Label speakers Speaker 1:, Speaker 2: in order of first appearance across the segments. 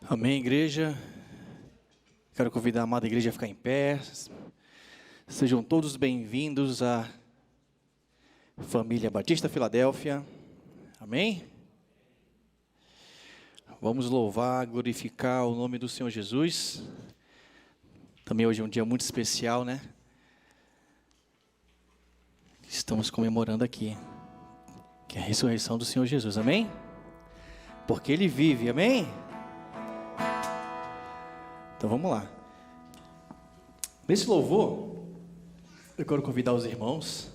Speaker 1: Amém, igreja. Quero convidar a amada igreja a ficar em pé. Sejam todos bem-vindos à família Batista Filadélfia. Amém? Vamos louvar, glorificar o nome do Senhor Jesus. Também hoje é um dia muito especial, né? Estamos comemorando aqui, que é a ressurreição do Senhor Jesus. Amém? Porque Ele vive, amém? Então vamos lá. Nesse louvor, eu quero convidar os irmãos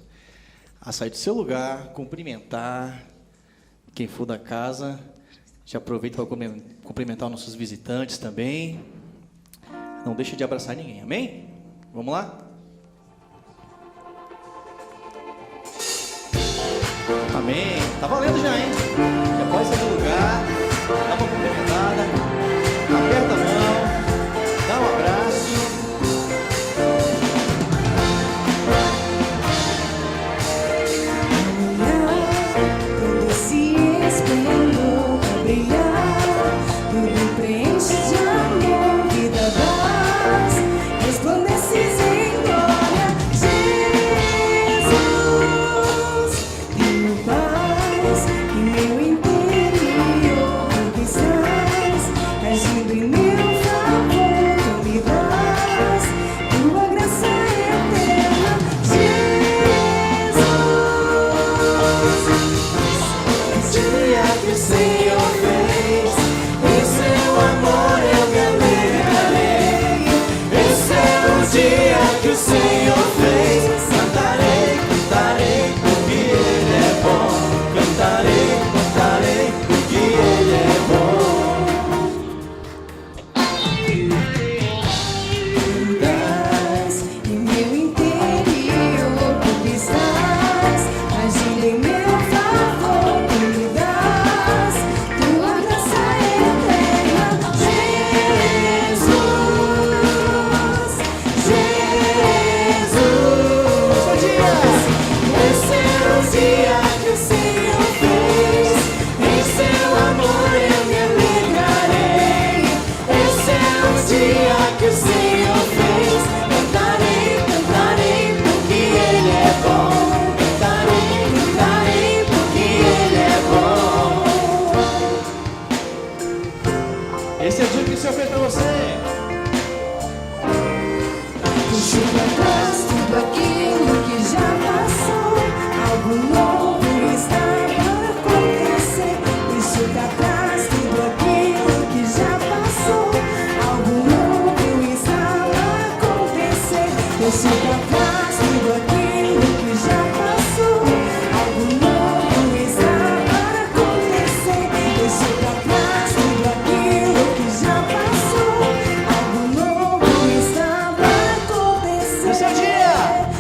Speaker 1: a sair do seu lugar, cumprimentar quem for da casa. Já aproveita para cumprimentar os nossos visitantes também. Não deixe de abraçar ninguém, amém? Vamos lá? Amém. Tá valendo já, hein? Já pode sair do lugar, dá uma cumprimentada, aperta a mão. Dá um abraço.
Speaker 2: Todo esse esplendor a brilhar, tudo preenche de amor, vida dás, resplandeces em glória, Jesus. Tenho paz em meu interior, tu estás agindo em meu favor. Tua graça eterna, Jesus. Esse dia que o Senhor fez, em seu amor eu me alegrarei. Esse é o dia que o Senhor fez. Cantarei, cantarei, porque Ele é bom. Cantarei, cantarei, porque Ele é bom.
Speaker 1: Esse é o dia que o Senhor fez para você.
Speaker 2: Deixa pra trás tudo aquilo que já passou. Algo novo está para acontecer. Deixa pra trás tudo aquilo que já passou. Algo novo está para acontecer. Deixa pra trás tudo aquilo que já passou. Algo novo está para acontecer. Deixa pra trás tudo aquilo que já passou. Algo novo está para acontecer.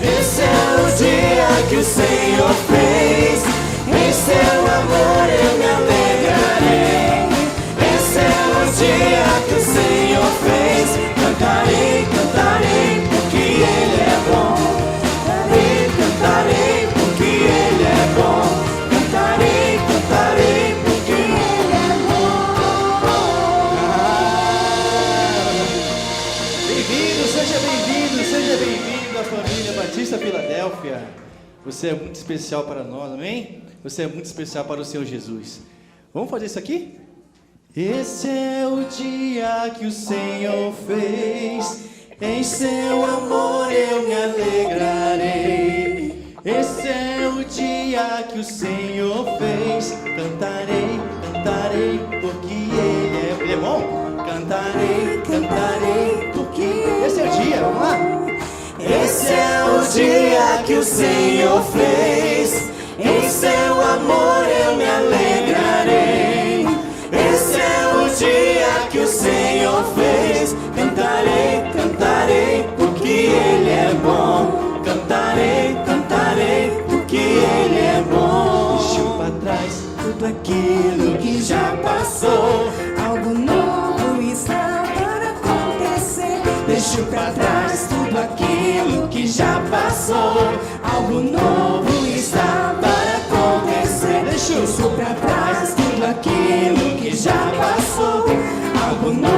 Speaker 1: Esse é o dia
Speaker 2: Que o Senhor fez, em seu amor eu me alegrarei. Esse é o dia que o Senhor fez. Cantarei, cantarei, porque Ele é bom. Cantarei, cantarei, porque Ele é bom. Cantarei, cantarei, porque Ele é
Speaker 1: Bem-vindo, seja bem-vindo à família Batista Filadélfia. Você é muito especial para nós, amém? Você é muito especial para o Senhor Jesus. Vamos fazer isso aqui? Esse é o dia que o Senhor fez, em seu amor eu me alegrarei. Esse é o dia que o Senhor fez. Cantarei, cantarei, porque Ele é bom. Cantarei, cantarei, porque esse é o dia, vamos lá?
Speaker 2: Esse é o dia que o Senhor fez, em seu amor eu me alegrarei. Esse é o dia que o Senhor fez. Cantarei, cantarei, porque Ele é bom. Cantarei, cantarei, porque Ele é bom.
Speaker 1: Deixa pra trás
Speaker 2: Tudo aquilo que já passou, algo novo está para acontecer. Deixo pra trás tudo aquilo que já passou. Algo novo está para acontecer. Deixo pra trás tudo aquilo que já passou. Algo novo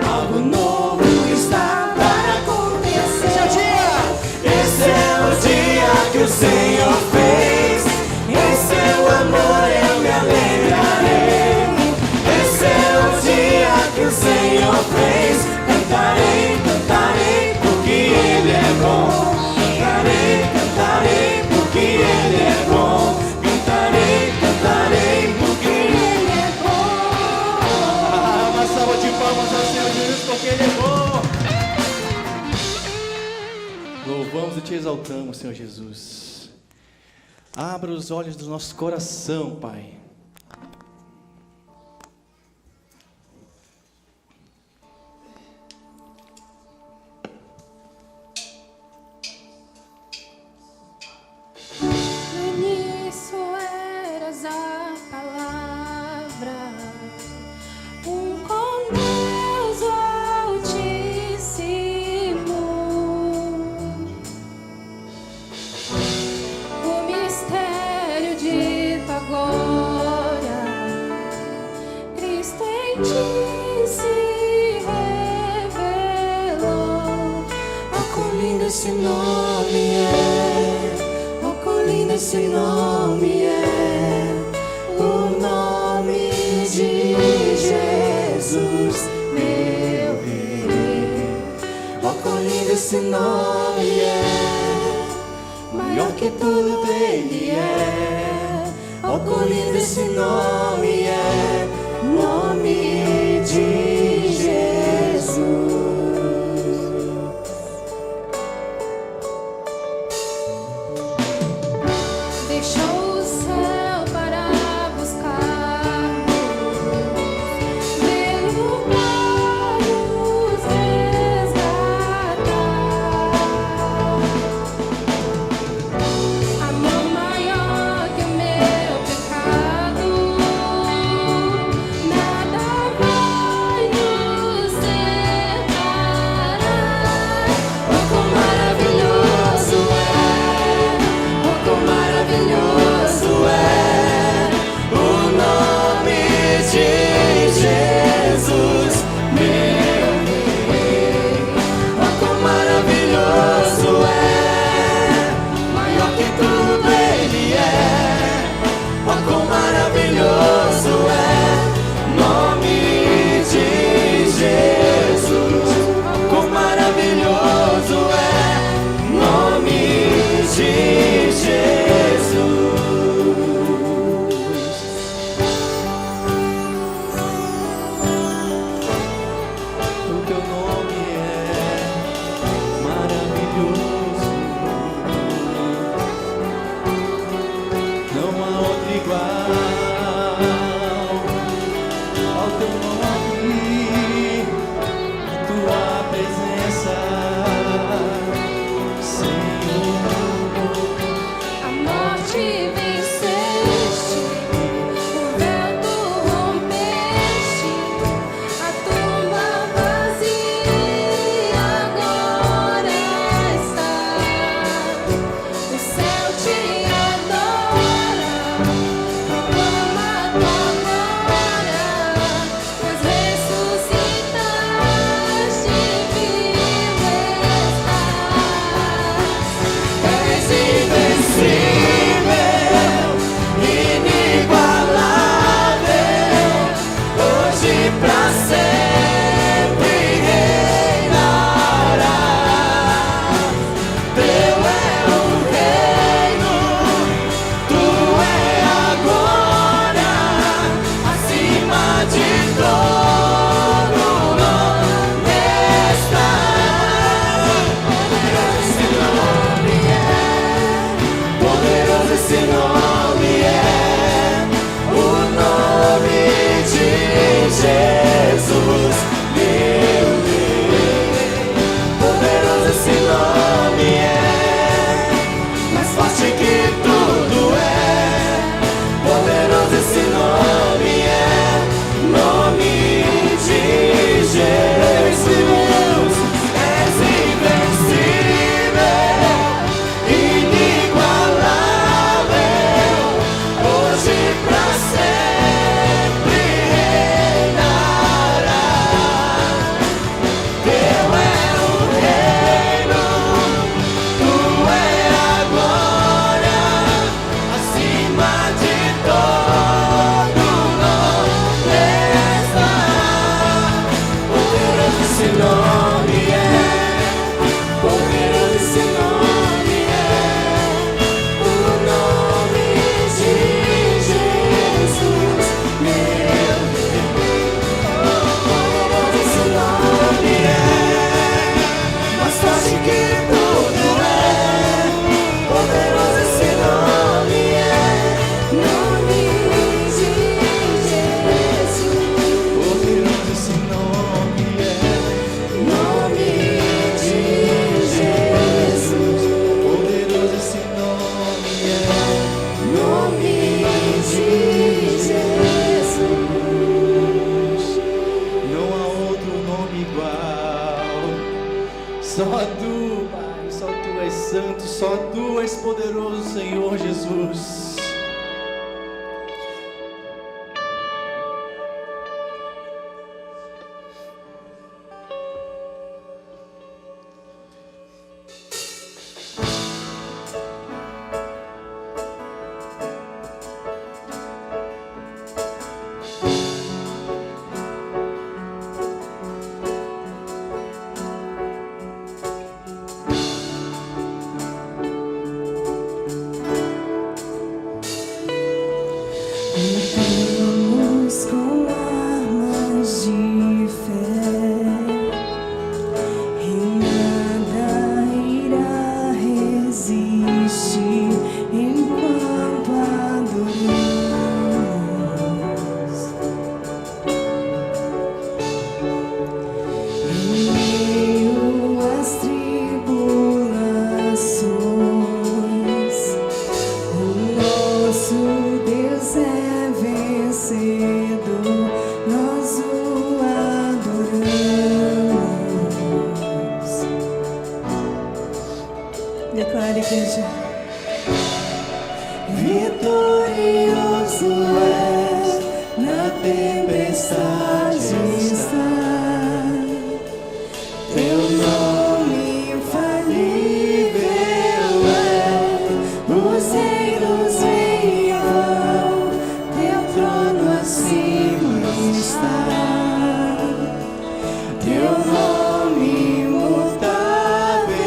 Speaker 2: algo novo está para acontecer. Esse é o dia que o Senhor fez, em seu amor eu me alegrarei. Esse é o dia que o Senhor fez, cantarei, cantarei, porque Ele é bom. Cantarei, cantarei, porque Ele é bom. Cantarei, cantarei, porque Ele é bom.
Speaker 1: Uma salva de palmas ao Senhor Jesus, porque Ele é bom. Louvamos e te exaltamos, Senhor Jesus. Abra os olhos do nosso coração, Pai.
Speaker 2: No início eras a palavra, com Deus Altíssimo. O mistério dito agora, Cristo em ti se revelou. Oh, quão lindo esse nome é! Oh, quão lindo esse nome é! O nome de Jesus, meu Rei. Oh, quão lindo esse nome é! Maior que tudo Ele é. Oh, quão lindo esse nome é! Nome de Jesus. Deixou o céu para buscar-nos, veio para nos resgatar. Amor maior que o meu pecado, nada vai nos separar. Oh, quão maravilhoso é! Oh, quão maravilhoso é o nome de Jesus, meu Rei. Oh, quão maravilhoso é, maior que tudo Ele é. Oh, quão maravilhoso é, nome de Jesus. Oh, quão maravilhoso é, nome de Jesus.
Speaker 1: O teu nome é maravilhoso, não há outro igual ao teu nome, a tua presença, Senhor.
Speaker 2: A morte venceste, o véu tu rompeste, a tumba vazia esse nome é, poderoso esse nome é, o nome de Jesus, meu Deus. Poderoso esse nome é, mais forte que tudo é, poderoso esse nome é, nome de Jesus.
Speaker 1: Poderoso esse nome é.
Speaker 2: Nome de Jesus,
Speaker 1: Poderoso esse nome é.
Speaker 2: nome de Jesus.
Speaker 1: Não há outro nome igual. Só tu, Pai, só tu és santo, só tu és poderoso, Senhor Jesus.
Speaker 2: Lutamos com armas de fé, e nada irá resistir enquanto adoramos. Em meio às tribulações, o nosso Deus é vencedor, nós o adoramos. Declare, igreja. Vitorioso és, na tempestade está. Teu nome infalível é, os reinos vêm e vão, teu trono acima está. Teu nome imutável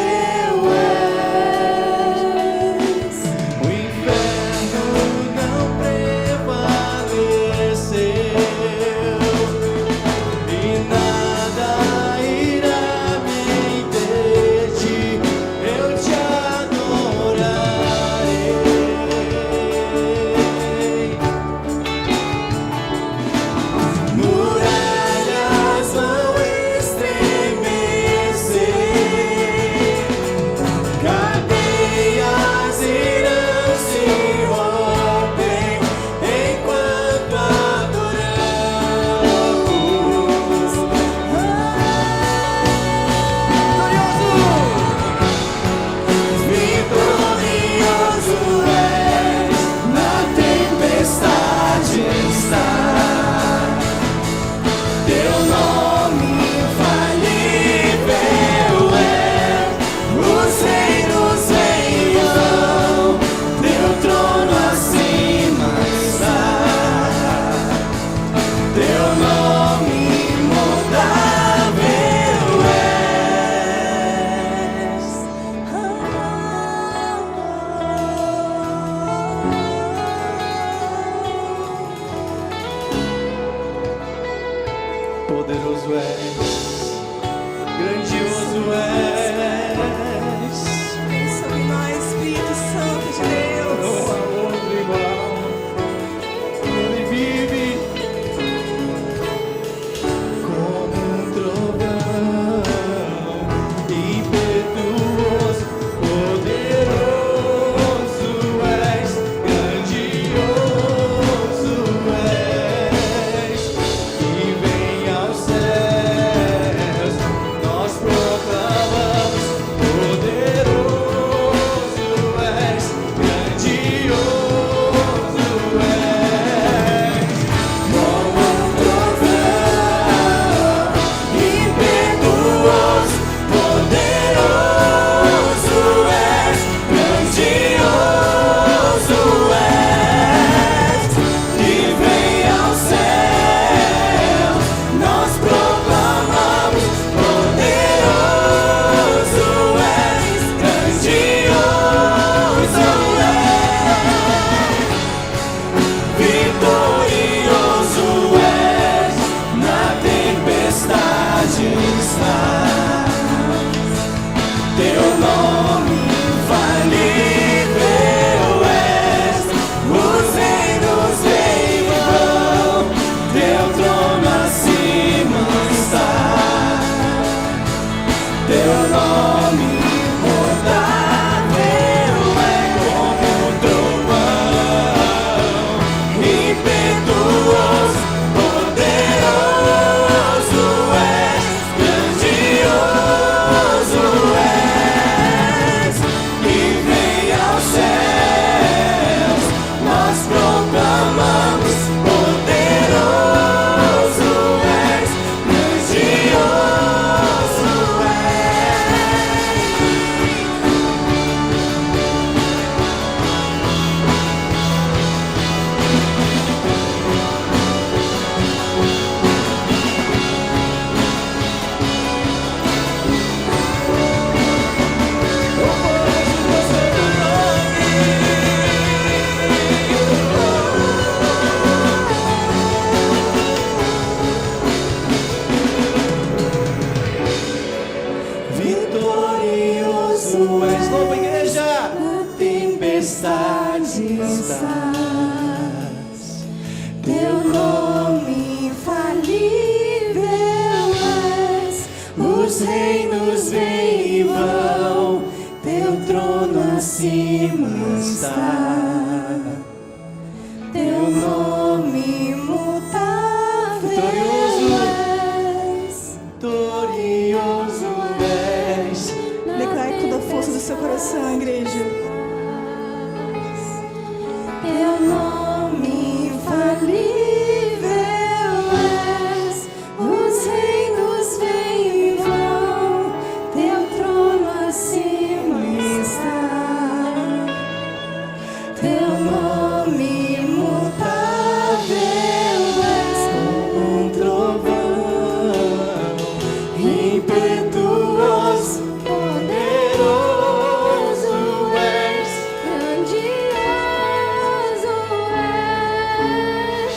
Speaker 2: és.
Speaker 1: O inferno não prevaleceu e nada irá me impedir. Eu te adorarei. Muralhas vão estremecer, cadeias irão se romper enquanto adoramos. Vitorioso és, na tempestade está. Teu nome infalível é, os reinos vêm e vão, teu trono acima está. Teu nome imutável és. Poderoso és, grandioso és.
Speaker 2: Vem sobre nós, Espírito Santo de
Speaker 1: Não
Speaker 2: Deus.
Speaker 1: há outro igual. Ele vive como um trovão, impetuoso, poderoso és, grandioso és, que vem aos céus, nós Teu nome imutável é como um trovão, impetuoso, poderoso és, grandioso és, e vem aos céus, nós proclamamos, poderoso és, grandioso vitorioso és, louva igreja,
Speaker 2: Na tempestade estás, teu nome infalível és, os reinos vêm e vão, teu trono acima está, teu nome imutável és.
Speaker 1: vitorioso és.
Speaker 2: Declare com toda a força do seu coração, igreja. Teu nome infalível és, os reinos vêm e vão, teu trono acima está, teu nome imutável és,
Speaker 1: Um trovão impetuoso, poderoso és,
Speaker 2: grandioso és,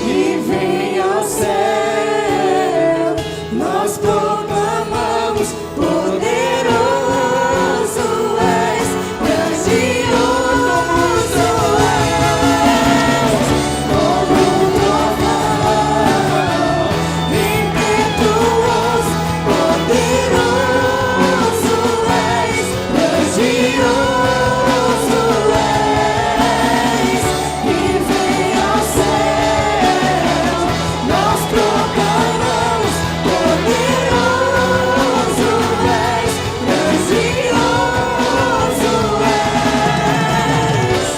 Speaker 1: e vem ao céu, nós proclamamos, poderoso és, grandioso és, como um trovão, impetuoso, poderoso és, grandioso és, e vem ao céu, nós proclamamos, poderoso és, grandioso és.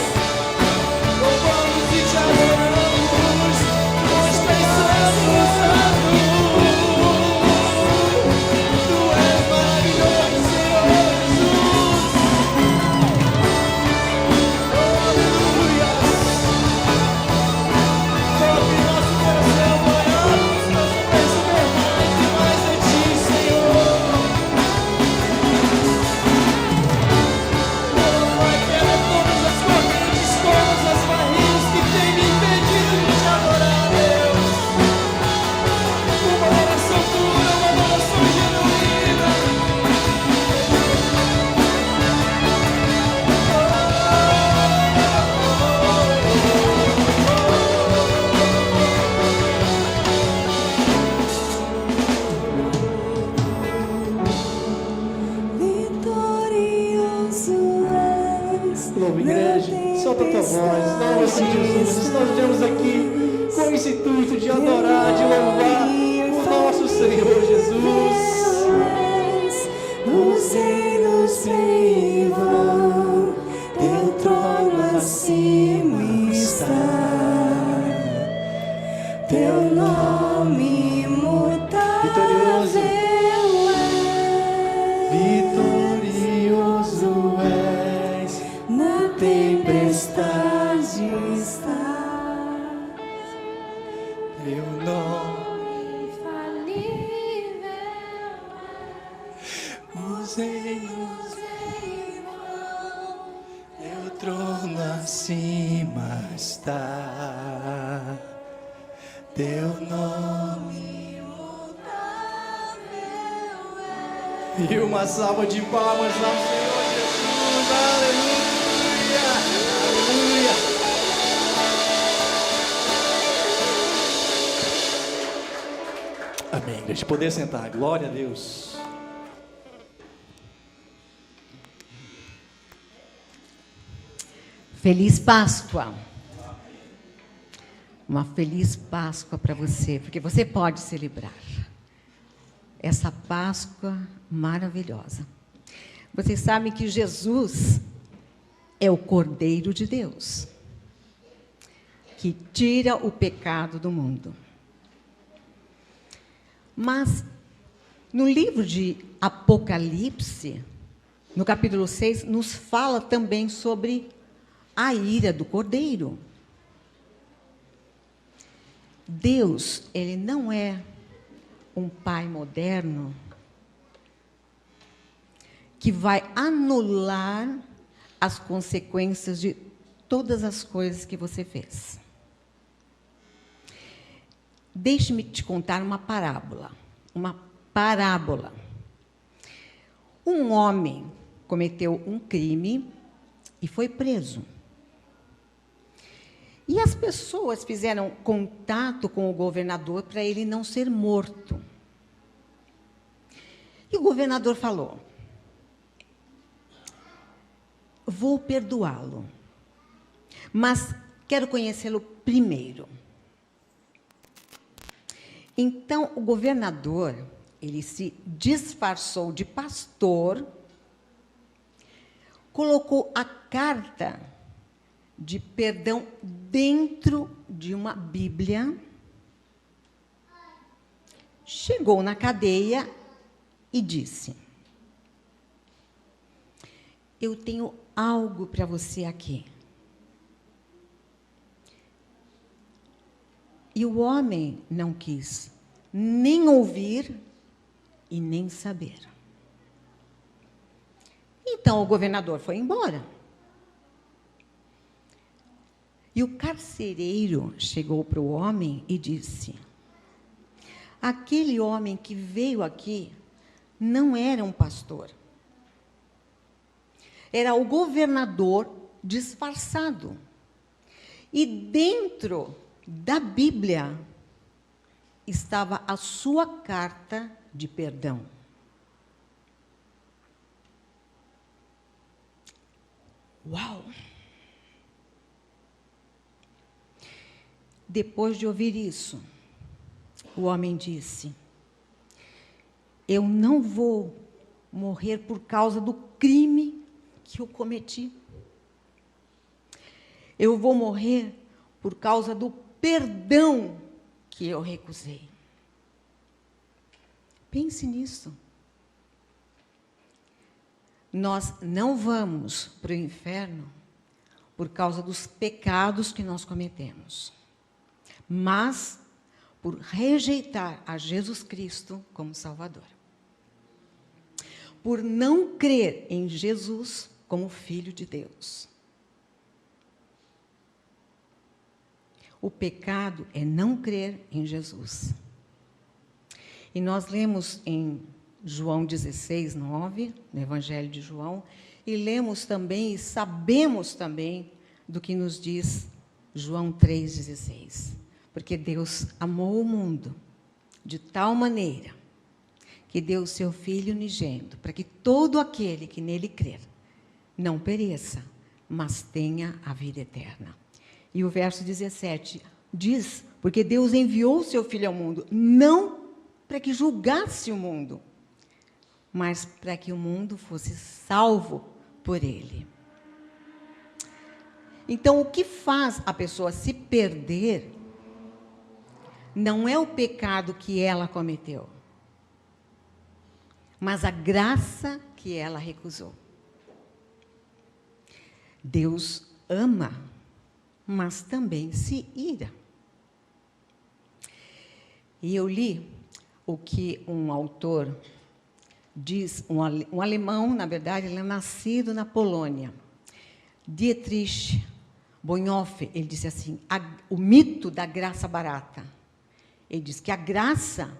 Speaker 1: Louvamos e te adoramos, nós pensamos no Santo. Tu és maravilhoso, Senhor Jesus. Aleluia. Toque nosso coração, banhamos, nós perceber mais e mais de ti, Senhor. Pai, quebra todas as correntes, todas as barreiras que têm me impedido de te adorar, Deus. Uma adoração pura, uma adoração genuína.
Speaker 2: Vitorioso és.
Speaker 1: Louva igreja, solta a tua voz, louva Senhor Jesus. Nós estamos aqui com esse intuito de adorar, de louvar o nosso Senhor Jesus.
Speaker 2: Os reinos vêm e vão, teu trono acima está, teu nome imutável
Speaker 1: Vitorioso és,
Speaker 2: na tempestade está,
Speaker 1: teu nome, os reinos, teu trono acima está, teu nome. E uma salva de palmas ao Senhor Jesus, aleluia, aleluia. Amém, igreja, poder sentar, glória a Deus.
Speaker 3: Feliz Páscoa. Uma feliz Páscoa para você, porque você pode celebrar essa Páscoa maravilhosa. Vocês sabem que Jesus é o Cordeiro de Deus, que tira o pecado do mundo. Mas, no livro de Apocalipse, no capítulo 6, nos fala também sobre a ira do Cordeiro. Deus, ele não é um pai moderno que vai anular as consequências de todas as coisas que você fez. Deixe-me te contar uma parábola. Uma parábola. Um homem cometeu um crime e foi preso. E as pessoas fizeram contato com o governador para ele não ser morto. E o governador falou: vou perdoá-lo, mas quero conhecê-lo primeiro. Então, o governador, ele se disfarçou de pastor, colocou a carta de perdão dentro de uma Bíblia, chegou na cadeia e disse: eu tenho algo para você aqui. E o homem não quis nem ouvir e nem saber. Então o governador foi embora. E o carcereiro chegou para o homem e disse: aquele homem que veio aqui não era um pastor. Era o governador disfarçado. E dentro da Bíblia estava a sua carta de perdão. Uau! Depois de ouvir isso, o homem disse: eu não vou morrer por causa do crime que eu cometi. Eu vou morrer por causa do perdão que eu recusei. Pense nisso. Nós não vamos para o inferno por causa dos pecados que nós cometemos, mas por rejeitar a Jesus Cristo como Salvador. Por não crer em Jesus como Filho de Deus. O pecado é não crer em Jesus. E nós lemos em João 16, 9, no Evangelho de João, e lemos também, e sabemos também, do que nos diz João 3,16. Porque Deus amou o mundo de tal maneira que deu o seu Filho unigênito, para que todo aquele que nele crer não pereça, mas tenha a vida eterna. E o verso 17 diz: porque Deus enviou o seu Filho ao mundo, não para que julgasse o mundo, mas para que o mundo fosse salvo por ele. Então, o que faz a pessoa se perder não é o pecado que ela cometeu, mas a graça que ela recusou. Deus ama, mas também se ira. E eu li o que um autor diz, um alemão, na verdade, ele é nascido na Polônia, Dietrich Bonhoeffer, ele disse assim: o mito da graça barata. Ele diz que a graça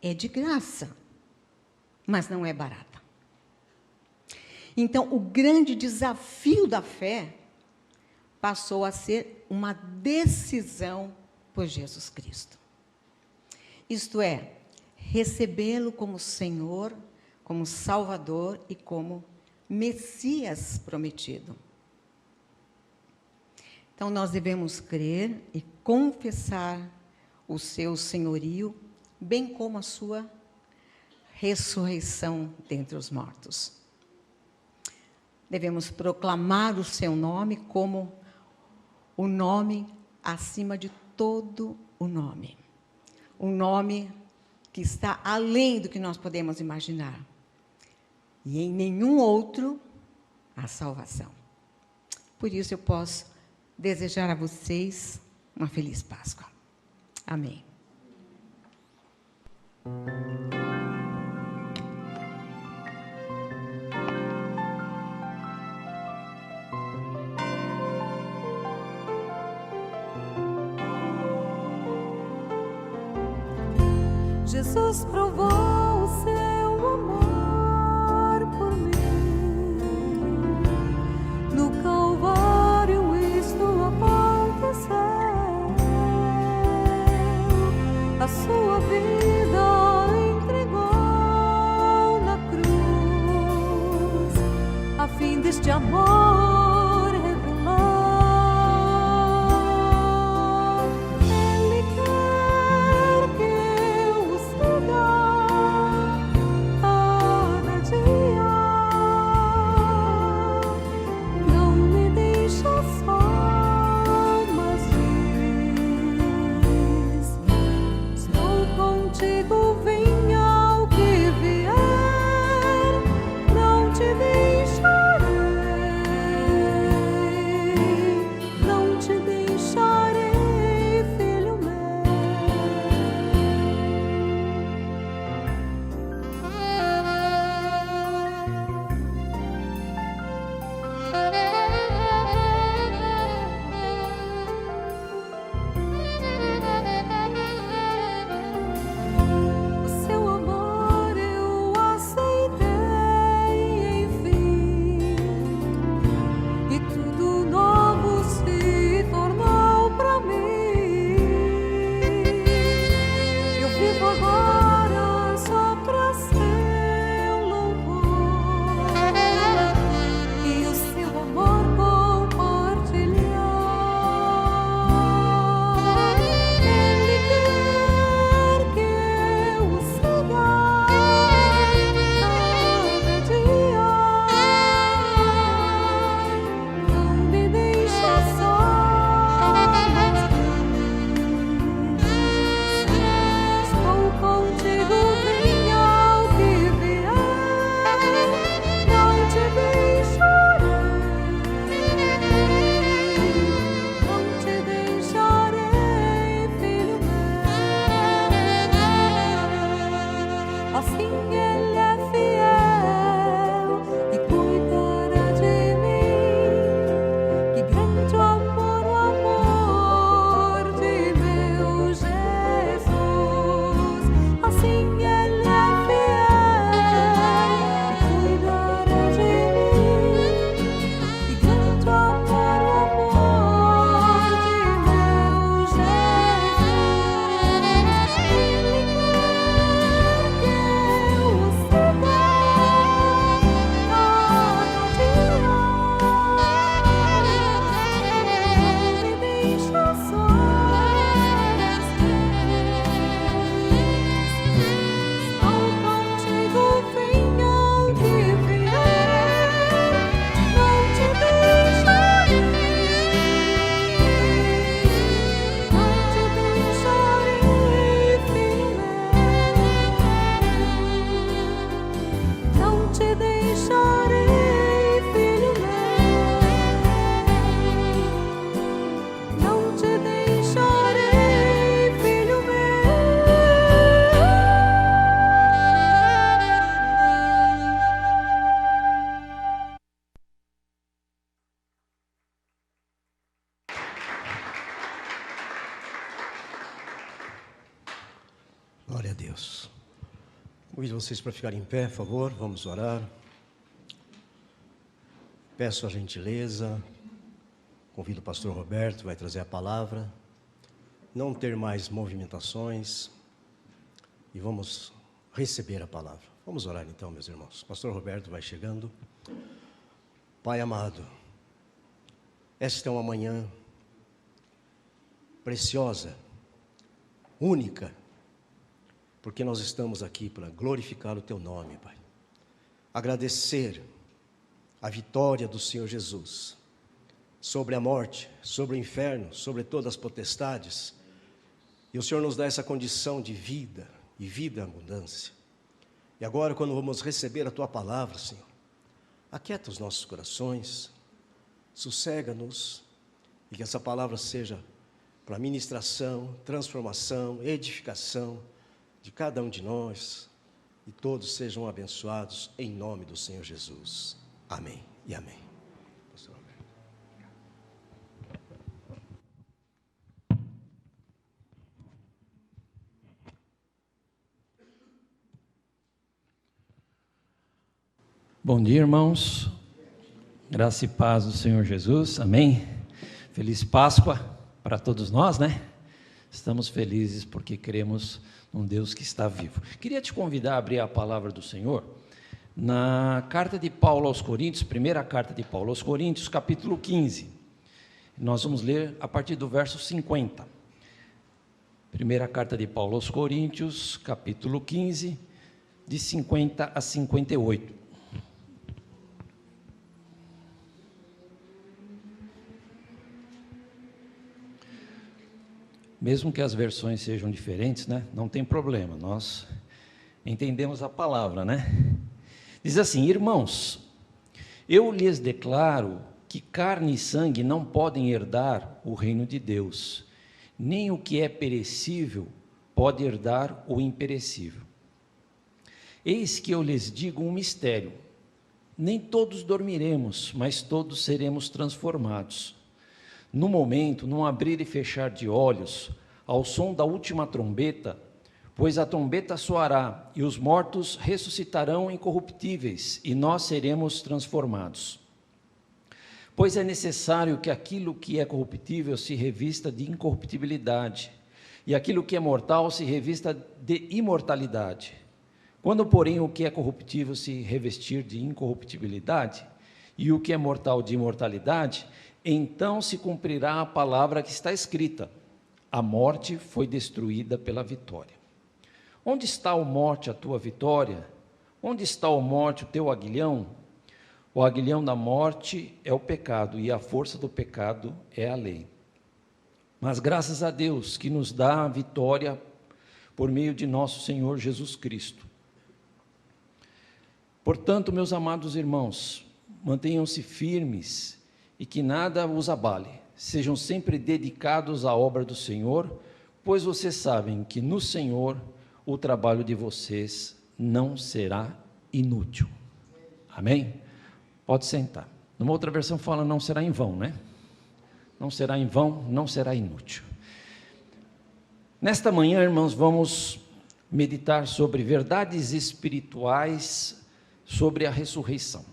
Speaker 3: é de graça, mas não é barata. Então, o grande desafio da fé passou a ser uma decisão por Jesus Cristo. Isto é, recebê-lo como Senhor, como Salvador e como Messias prometido. Então, nós devemos crer e confessar o seu senhorio, bem como a sua ressurreição dentre os mortos. Devemos proclamar o seu nome como o nome acima de todo o nome. Um nome que está além do que nós podemos imaginar. E em nenhum outro há salvação. Por isso eu posso desejar a vocês uma feliz Páscoa. Amém.
Speaker 2: Jesus provou o seu amor por mim. No Calvário isto aconteceu. A sua vida entregou na cruz, a fim deste amor revelar. Ele quer que eu o siga cada dia. Não me deixa só, mas diz: estou contigo, venha o que vier, não te deixarei, filho meu. O seu amor eu aceitei, enfim, e tudo novo se tornou pra mim. Eu vivo agora só pra seu louvor e o seu amor compartilhar. Ele quer que eu o siga cada dia. Não me deixa só, mas estou contigo, venha o que vier, não te deixarei, filho meu. Assim ele é fiel e cuidará de mim. Que grande amor, o amor de meu Jesus. Assim ele é fiel e cuidará de mim. Que grande amor, o amor de meu Jesus. Ele quer que eu o siga cada dia. Não me deixa só, estou contigo, venha o que vier, não te deixarei, filho meu. Não te deixarei, filho meu. Não te deixarei, filho meu.
Speaker 4: Glória a Deus. Convido vocês para ficarem em pé, por favor, vamos orar. Peço a gentileza, convido o pastor Roberto, vai trazer a palavra. Não ter mais movimentações e vamos receber a palavra. Vamos orar então, meus irmãos. Pastor Roberto vai chegando. Pai amado, esta é uma manhã preciosa, única, porque nós estamos aqui para glorificar o Teu nome, Pai. Agradecer a vitória do Senhor Jesus sobre a morte, sobre o inferno, sobre todas as potestades. E o Senhor nos dá essa condição de vida, e vida em abundância. E agora, quando vamos receber a Tua palavra, Senhor, aquieta os nossos corações, sossega-nos, e que essa palavra seja para ministração, transformação, edificação de cada um de nós, e todos sejam abençoados em nome do Senhor Jesus. Amém e amém. Pastor Roberto.
Speaker 5: Bom dia, irmãos. Graça e paz do Senhor Jesus. Amém. Feliz Páscoa para todos nós, né? Estamos felizes porque cremos num Deus que está vivo. Queria te convidar a abrir a palavra do Senhor na carta de Paulo aos Coríntios, primeira carta de Paulo aos Coríntios, capítulo 15. Nós vamos ler a partir do verso 50. Primeira carta de Paulo aos Coríntios, capítulo 15, de 50 a 58. Mesmo que as versões sejam diferentes, né? Não tem problema, nós entendemos a palavra, né? Diz assim: irmãos, eu lhes declaro que carne e sangue não podem herdar o reino de Deus, nem o que é perecível pode herdar o imperecível. Eis que eu lhes digo um mistério: nem todos dormiremos, mas todos seremos transformados. No momento, num abrir e fechar de olhos, ao som da última trombeta, pois a trombeta soará, e os mortos ressuscitarão incorruptíveis, e nós seremos transformados. Pois é necessário que aquilo que é corruptível se revista de incorruptibilidade, e aquilo que é mortal se revista de imortalidade. Quando, porém, o que é corruptível se revestir de incorruptibilidade, e o que é mortal de imortalidade, então se cumprirá a palavra que está escrita: a morte foi destruída pela vitória. Onde está, ó morte, a tua vitória? Onde está, ó morte, o teu aguilhão? O aguilhão da morte é o pecado, e a força do pecado é a lei. Mas graças a Deus que nos dá a vitória por meio de nosso Senhor Jesus Cristo. Portanto, meus amados irmãos, mantenham-se firmes e que nada os abale. Sejam sempre dedicados à obra do Senhor, pois vocês sabem que no Senhor o trabalho de vocês não será inútil. Amém? Pode sentar. Numa outra versão fala: não será em vão, né? Não será em vão, não será inútil. Nesta manhã, irmãos, vamos meditar sobre verdades espirituais sobre a ressurreição.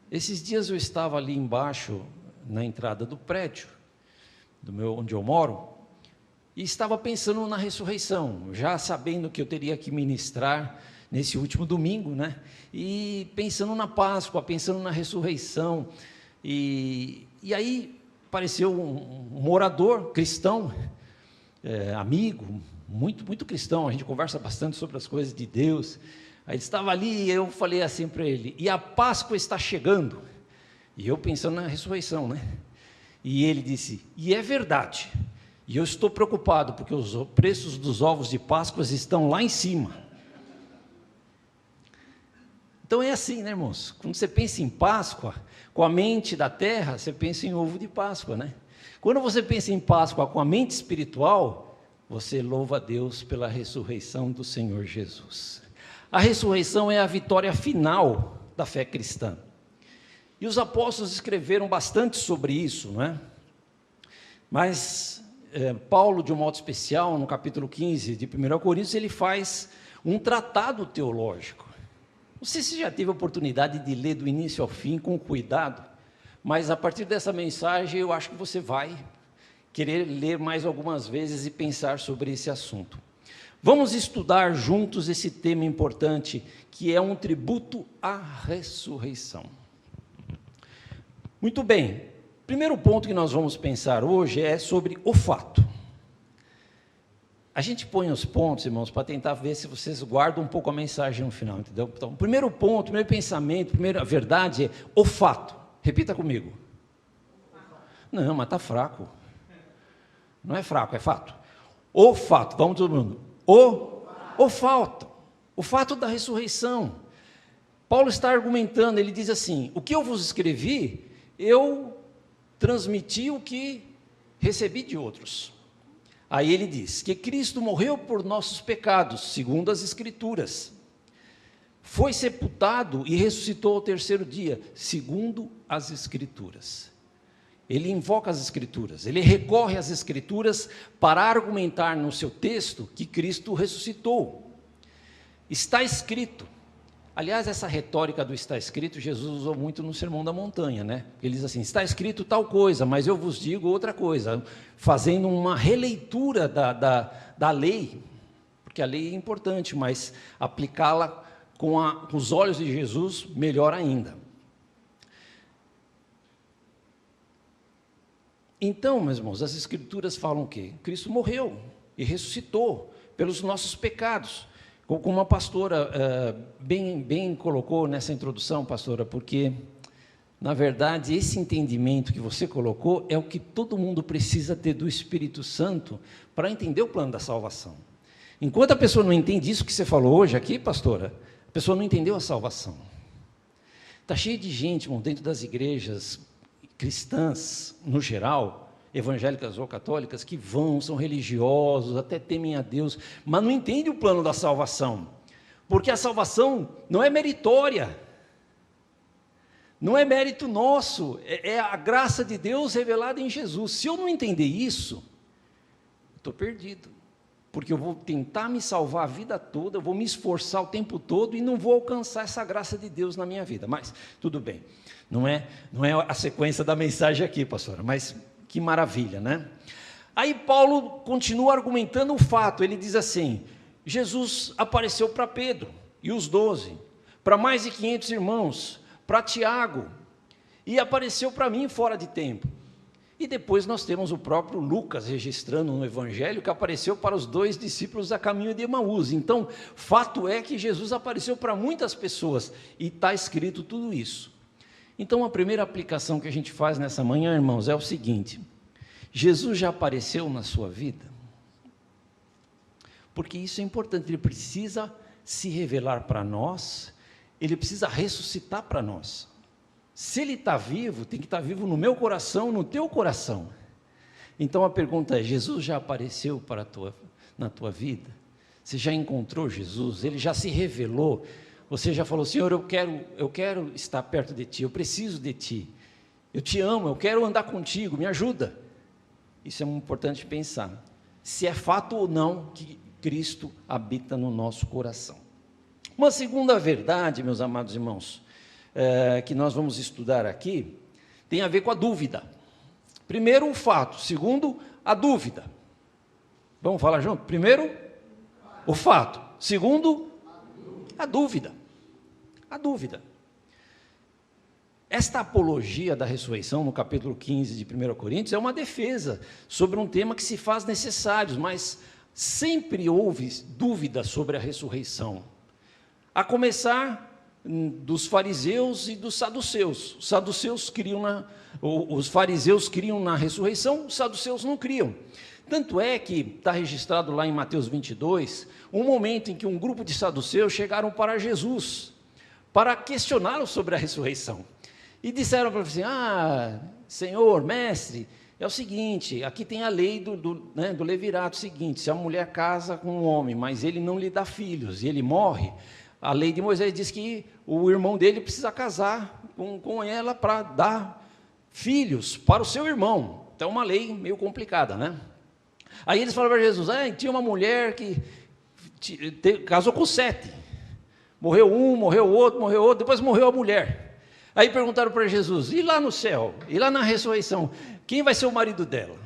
Speaker 5: Esses dias eu estava ali embaixo, na entrada do prédio, onde eu moro, e estava pensando na ressurreição, já sabendo que eu teria que ministrar nesse último domingo, né? E pensando na Páscoa, pensando na ressurreição, e aí apareceu um morador cristão, amigo, muito cristão, a gente conversa bastante sobre as coisas de Deus. Aí ele estava ali e eu falei assim para ele: e a Páscoa está chegando. E eu pensando na ressurreição, né? E ele disse: e é verdade. E eu estou preocupado porque os preços dos ovos de Páscoa estão lá em cima. Então é assim, né, irmãos? Quando você pensa em Páscoa, com a mente da terra, você pensa em ovo de Páscoa, né? Quando você pensa em Páscoa com a mente espiritual, você louva a Deus pela ressurreição do Senhor Jesus. A ressurreição é a vitória final da fé cristã. E os apóstolos escreveram bastante sobre isso, não é? Mas Paulo, de um modo especial, no capítulo 15 de 1 Coríntios, ele faz um tratado teológico. Não sei se você já teve a oportunidade de ler do início ao fim com cuidado, mas a partir dessa mensagem eu acho que você vai querer ler mais algumas vezes e pensar sobre esse assunto. Vamos estudar juntos esse tema importante, que é um tributo à ressurreição. Muito bem, Primeiro ponto que nós vamos pensar hoje é sobre o fato. A gente põe os pontos, irmãos, para tentar ver se vocês guardam um pouco a mensagem no final, entendeu? Então, o primeiro ponto, o primeiro pensamento, a primeira verdade é o fato. Repita comigo. Não, mas está fraco. Não é fraco, é fato. O fato, vamos todo mundo. O fato. O fato da ressurreição. Paulo está argumentando, ele diz assim: o que eu vos escrevi, eu transmiti o que recebi de outros. Aí ele diz que Cristo morreu por nossos pecados, segundo as Escrituras. Foi sepultado e ressuscitou ao terceiro dia, segundo as Escrituras. Ele invoca as Escrituras, ele recorre às Escrituras para argumentar no seu texto que Cristo ressuscitou. Está escrito. Aliás, essa retórica do está escrito, Jesus usou muito no Sermão da Montanha, né? Ele diz assim: está escrito tal coisa, mas eu vos digo outra coisa, fazendo uma releitura da lei, porque a lei é importante, mas aplicá-la com os olhos de Jesus, melhor ainda. Então, meus irmãos, as Escrituras falam o quê? Cristo morreu e ressuscitou pelos nossos pecados. Como a pastora bem colocou nessa introdução, pastora, porque, na verdade, esse entendimento que você colocou é o que todo mundo precisa ter do Espírito Santo para entender o plano da salvação. Enquanto a pessoa não entende isso que você falou hoje aqui, pastora, a pessoa não entendeu a salvação. Está cheio de gente, irmão, dentro das igrejas cristãs, no geral, evangélicas ou católicas, que são religiosos, até temem a Deus, mas não entendem o plano da salvação, porque a salvação não é meritória, não é mérito nosso, é a graça de Deus revelada em Jesus. Se eu não entender isso, estou perdido, porque eu vou tentar me salvar a vida toda, eu vou me esforçar o tempo todo e não vou alcançar essa graça de Deus na minha vida. Mas tudo bem, não é a sequência da mensagem aqui, pastora, mas que maravilha, né? Aí Paulo continua argumentando o fato, ele diz assim: Jesus apareceu para Pedro e os 12, para mais de 500 irmãos, para Tiago, e apareceu para mim fora de tempo. E depois nós temos o próprio Lucas registrando no Evangelho que apareceu para os 2 discípulos a caminho de Emaús. Então, fato é que Jesus apareceu para muitas pessoas, e está escrito tudo isso. Então, a primeira aplicação que a gente faz nessa manhã, irmãos, é o seguinte: Jesus já apareceu na sua vida? Porque isso é importante, ele precisa se revelar para nós, ele precisa ressuscitar para nós. Se ele está vivo, tem que estar vivo no meu coração, no teu coração. Então a pergunta é: Jesus já apareceu na tua vida? Você já encontrou Jesus? Ele já se revelou? Você já falou: Senhor, eu quero estar perto de Ti, eu preciso de Ti, eu Te amo, eu quero andar contigo, me ajuda. Isso é muito importante pensar, se é fato ou não que Cristo habita no nosso coração. Uma segunda verdade, meus amados irmãos, que nós vamos estudar aqui, tem a ver com a dúvida. Primeiro o fato, segundo a dúvida. Vamos falar junto? Primeiro o fato, segundo a dúvida. A dúvida. Esta apologia da ressurreição, no capítulo 15 de 1 Coríntios, é uma defesa sobre um tema que se faz necessário, mas sempre houve dúvida sobre a ressurreição. A começar dos fariseus e dos saduceus. Os fariseus criam na ressurreição, os saduceus não criam. Tanto é que está registrado lá em Mateus 22, um momento em que um grupo de saduceus chegaram para Jesus, para questioná-lo sobre a ressurreição. E disseram para ele assim: Senhor, mestre, é o seguinte, aqui tem a lei do levirato, seguinte: se a mulher casa com um homem, mas ele não lhe dá filhos, e ele morre, a lei de Moisés diz que o irmão dele precisa casar com ela para dar filhos para o seu irmão. Então é uma lei meio complicada, né? Aí eles falaram para Jesus: tinha uma mulher que casou com 7, morreu um, morreu outro, depois morreu a mulher. Aí perguntaram para Jesus: e lá no céu, e lá na ressurreição, quem vai ser o marido dela?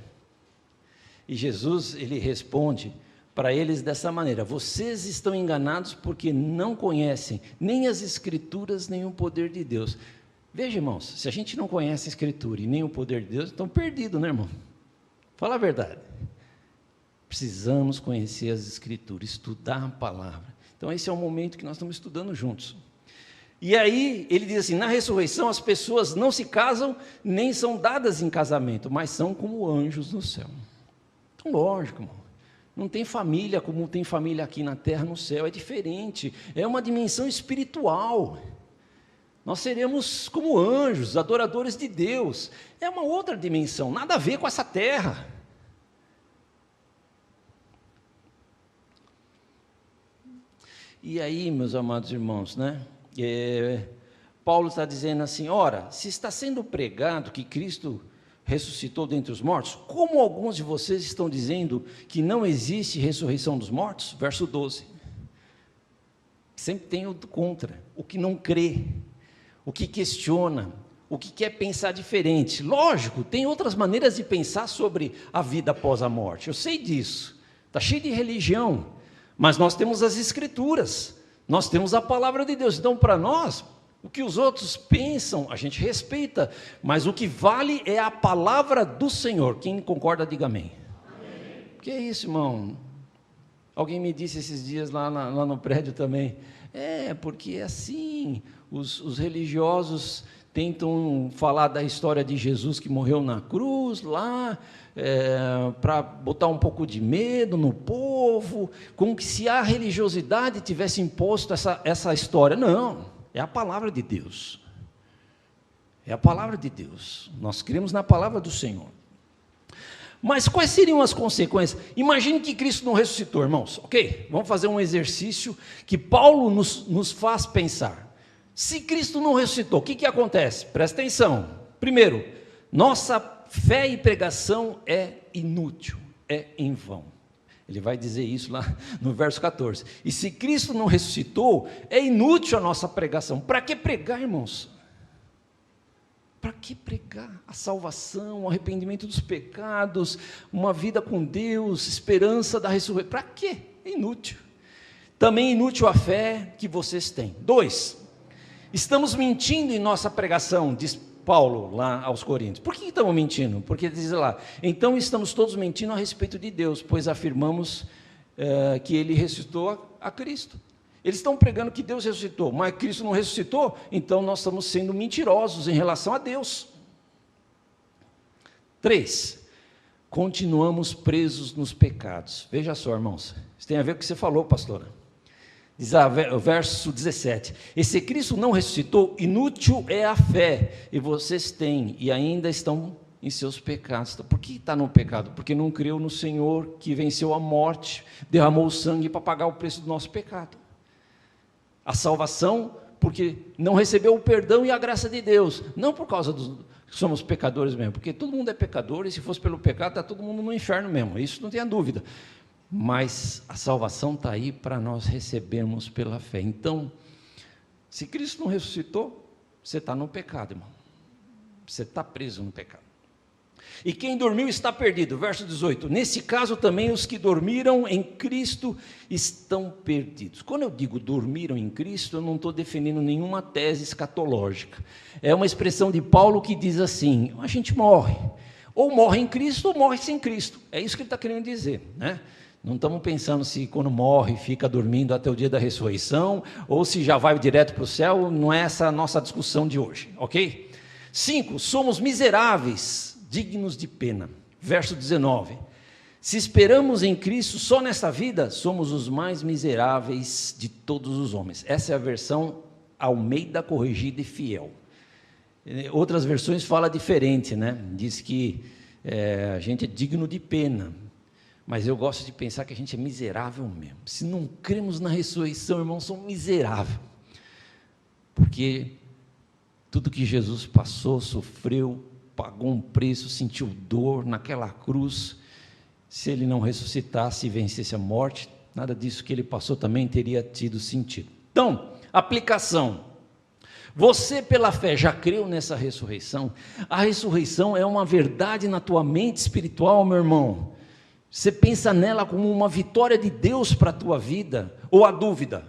Speaker 5: E Jesus, ele responde para eles dessa maneira: vocês estão enganados porque não conhecem nem as Escrituras, nem o poder de Deus. Veja, irmãos, se a gente não conhece a Escritura e nem o poder de Deus, estamos perdidos, né, irmão? Fala a verdade. Precisamos conhecer as Escrituras, estudar a palavra. Então, esse é o momento que nós estamos estudando juntos. E aí, ele diz assim, na ressurreição as pessoas não se casam, nem são dadas em casamento, mas são como anjos no céu. Então, lógico, irmão. Não tem família como tem família aqui na terra, no céu, é diferente. É uma dimensão espiritual. Nós seremos como anjos, adoradores de Deus. É uma outra dimensão, nada a ver com essa terra. E aí, meus amados irmãos, né? Paulo está dizendo assim, ora, se está sendo pregado que Cristo ressuscitou dentre os mortos, como alguns de vocês estão dizendo que não existe ressurreição dos mortos? Verso 12. Sempre tem o contra, o que não crê, o que questiona, o que quer pensar diferente. Lógico, tem outras maneiras de pensar sobre a vida após a morte, eu sei disso, está cheio de religião, mas nós temos as Escrituras, nós temos a palavra de Deus. Então, para nós, o que os outros pensam, a gente respeita, mas o que vale é a palavra do Senhor. Quem concorda, diga amém. Amém. Que é isso, irmão? Alguém me disse esses dias lá no prédio também, porque assim, os religiosos tentam falar da história de Jesus que morreu na cruz lá, para botar um pouco de medo no povo, como que se a religiosidade tivesse imposto essa história. Não, é a palavra de Deus, é a palavra de Deus, nós cremos na palavra do Senhor. Mas quais seriam as consequências? Imagine que Cristo não ressuscitou, irmãos, ok? Vamos fazer um exercício que Paulo nos faz pensar. Se Cristo não ressuscitou, o que acontece? Presta atenção. Primeiro, nossa fé e pregação é inútil, é em vão. Ele vai dizer isso lá no verso 14. E se Cristo não ressuscitou, é inútil a nossa pregação. Para que pregar, irmãos? Para que pregar a salvação, o arrependimento dos pecados, uma vida com Deus, esperança da ressurreição? Para quê? É inútil. Também é inútil a fé que vocês têm. 2, estamos mentindo em nossa pregação, diz Paulo lá aos Coríntios. Por que estamos mentindo? Porque diz lá, então estamos todos mentindo a respeito de Deus, pois afirmamos que Ele ressuscitou a Cristo. Eles estão pregando que Deus ressuscitou, mas Cristo não ressuscitou, então nós estamos sendo mentirosos em relação a Deus. 3, continuamos presos nos pecados. Veja só, irmãos, isso tem a ver com o que você falou, pastora. Diz o verso 17, e se Cristo não ressuscitou, inútil é a fé, e vocês têm, e ainda estão em seus pecados. Por que está no pecado? Porque não creu no Senhor, que venceu a morte, derramou o sangue para pagar o preço do nosso pecado. A salvação, porque não recebeu o perdão e a graça de Deus, não por causa que somos pecadores mesmo, porque todo mundo é pecador, e se fosse pelo pecado, está todo mundo no inferno mesmo, isso não tenha dúvida. Mas a salvação está aí para nós recebermos pela fé. Então, se Cristo não ressuscitou, você está no pecado, irmão. Você está preso no pecado. E quem dormiu está perdido. Verso 18. Nesse caso também os que dormiram em Cristo estão perdidos. Quando eu digo dormiram em Cristo, eu não estou defendendo nenhuma tese escatológica. É uma expressão de Paulo que diz assim, a gente morre. Ou morre em Cristo ou morre sem Cristo. É isso que ele está querendo dizer, né? Não estamos pensando se quando morre fica dormindo até o dia da ressurreição, ou se já vai direto para o céu, não é essa a nossa discussão de hoje, ok? 5, somos miseráveis, dignos de pena. Verso 19, se esperamos em Cristo só nesta vida, somos os mais miseráveis de todos os homens. Essa é a versão Almeida Corrigida e Fiel. Outras versões falam diferente, né? Diz que a gente é digno de pena. Mas eu gosto de pensar que a gente é miserável mesmo. Se não cremos na ressurreição, irmãos, somos miseráveis. Porque tudo que Jesus passou, sofreu, pagou um preço, sentiu dor naquela cruz. Se Ele não ressuscitasse e vencesse a morte, nada disso que Ele passou também teria tido sentido. Então, aplicação. Você pela fé já creu nessa ressurreição? A ressurreição é uma verdade na tua mente espiritual, meu irmão. Você pensa nela como uma vitória de Deus para a tua vida, ou a dúvida?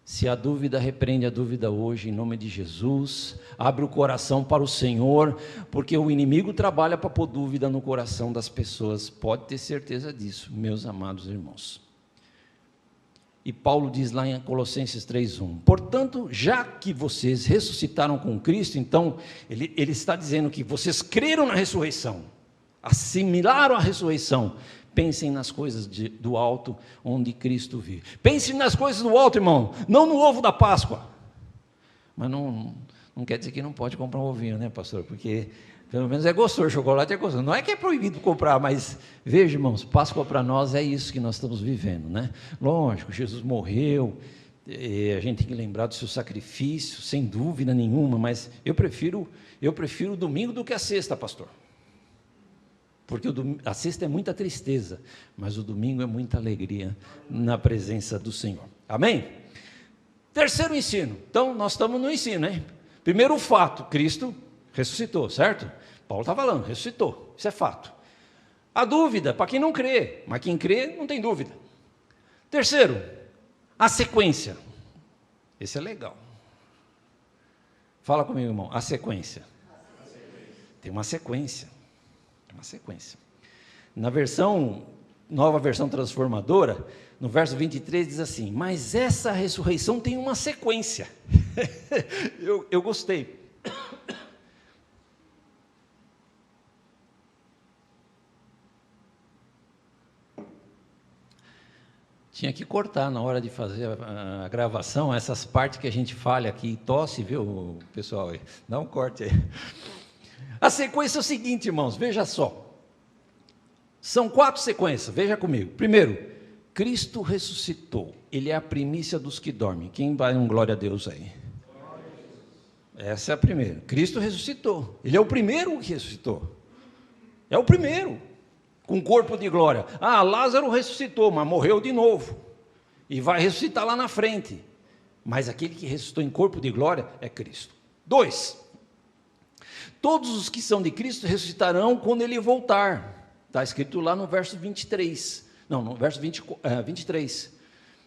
Speaker 5: Se há dúvida, repreende a dúvida hoje, em nome de Jesus. Abre o coração para o Senhor, porque o inimigo trabalha para pôr dúvida no coração das pessoas. Pode ter certeza disso, meus amados irmãos. E Paulo diz lá em Colossenses 3:1, portanto, já que vocês ressuscitaram com Cristo, então, ele está dizendo que vocês creram na ressurreição, assimilaram a ressurreição, pensem nas coisas do alto, onde Cristo vive. Pensem nas coisas do alto, irmão, não no ovo da Páscoa. Mas não quer dizer que não pode comprar um ovinho, né, pastor? Porque pelo menos é gostoso, chocolate é gostoso. Não é que é proibido comprar, mas veja, irmãos, Páscoa para nós é isso que nós estamos vivendo, né? Lógico, Jesus morreu, a gente tem que lembrar do seu sacrifício, sem dúvida nenhuma, mas eu prefiro o domingo do que a sexta, pastor. Porque a sexta é muita tristeza, mas o domingo é muita alegria na presença do Senhor. Amém? Terceiro ensino. Então, nós estamos no ensino, hein? Primeiro fato, Cristo ressuscitou, certo? Paulo está falando, ressuscitou, isso é fato. A dúvida, para quem não crê, mas quem crê não tem dúvida. Terceiro, a sequência. Esse é legal. Fala comigo, irmão, a sequência. Tem uma sequência. Uma sequência. Na nova versão transformadora, no verso 23 diz assim, mas essa ressurreição tem uma sequência. eu gostei. Tinha que cortar na hora de fazer a gravação, essas partes que a gente falha aqui, tosse, viu, pessoal? Dá um corte aí. A sequência é o seguinte, irmãos, veja só. São 4 sequências, veja comigo. Primeiro, Cristo ressuscitou. Ele é a primícia dos que dormem. Quem vai um glória a Deus aí? Essa é a primeira. Cristo ressuscitou. Ele é o primeiro que ressuscitou. É o primeiro, com corpo de glória. Ah, Lázaro ressuscitou, mas morreu de novo. E vai ressuscitar lá na frente. Mas aquele que ressuscitou em corpo de glória é Cristo. 2. Todos os que são de Cristo ressuscitarão quando ele voltar. Está escrito lá no verso 23. Não, no verso 23.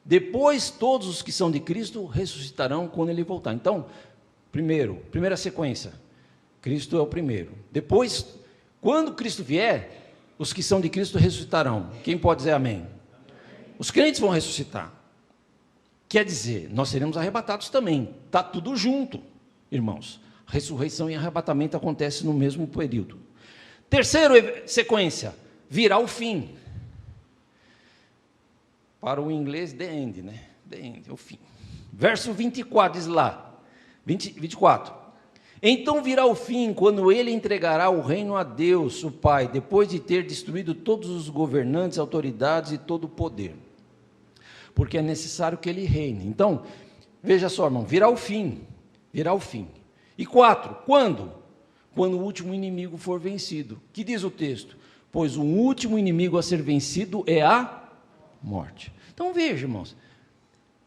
Speaker 5: Depois, todos os que são de Cristo ressuscitarão quando ele voltar. Então, primeira sequência. Cristo é o primeiro. Depois, quando Cristo vier, os que são de Cristo ressuscitarão. Quem pode dizer amém? Os crentes vão ressuscitar. Quer dizer, nós seremos arrebatados também. Está tudo junto, irmãos. Ressurreição e arrebatamento acontecem no mesmo período. Terceira sequência, virá o fim. Para o inglês, the end, né? The end, o fim. Verso 24 diz lá, 24. Então virá o fim, quando ele entregará o reino a Deus, o Pai, depois de ter destruído todos os governantes, autoridades e todo o poder. Porque é necessário que ele reine. Então, veja só, irmão, virá o fim. Virá o fim. E 4, quando? Quando o último inimigo for vencido. Que diz o texto? Pois o último inimigo a ser vencido é a morte. Então veja, irmãos,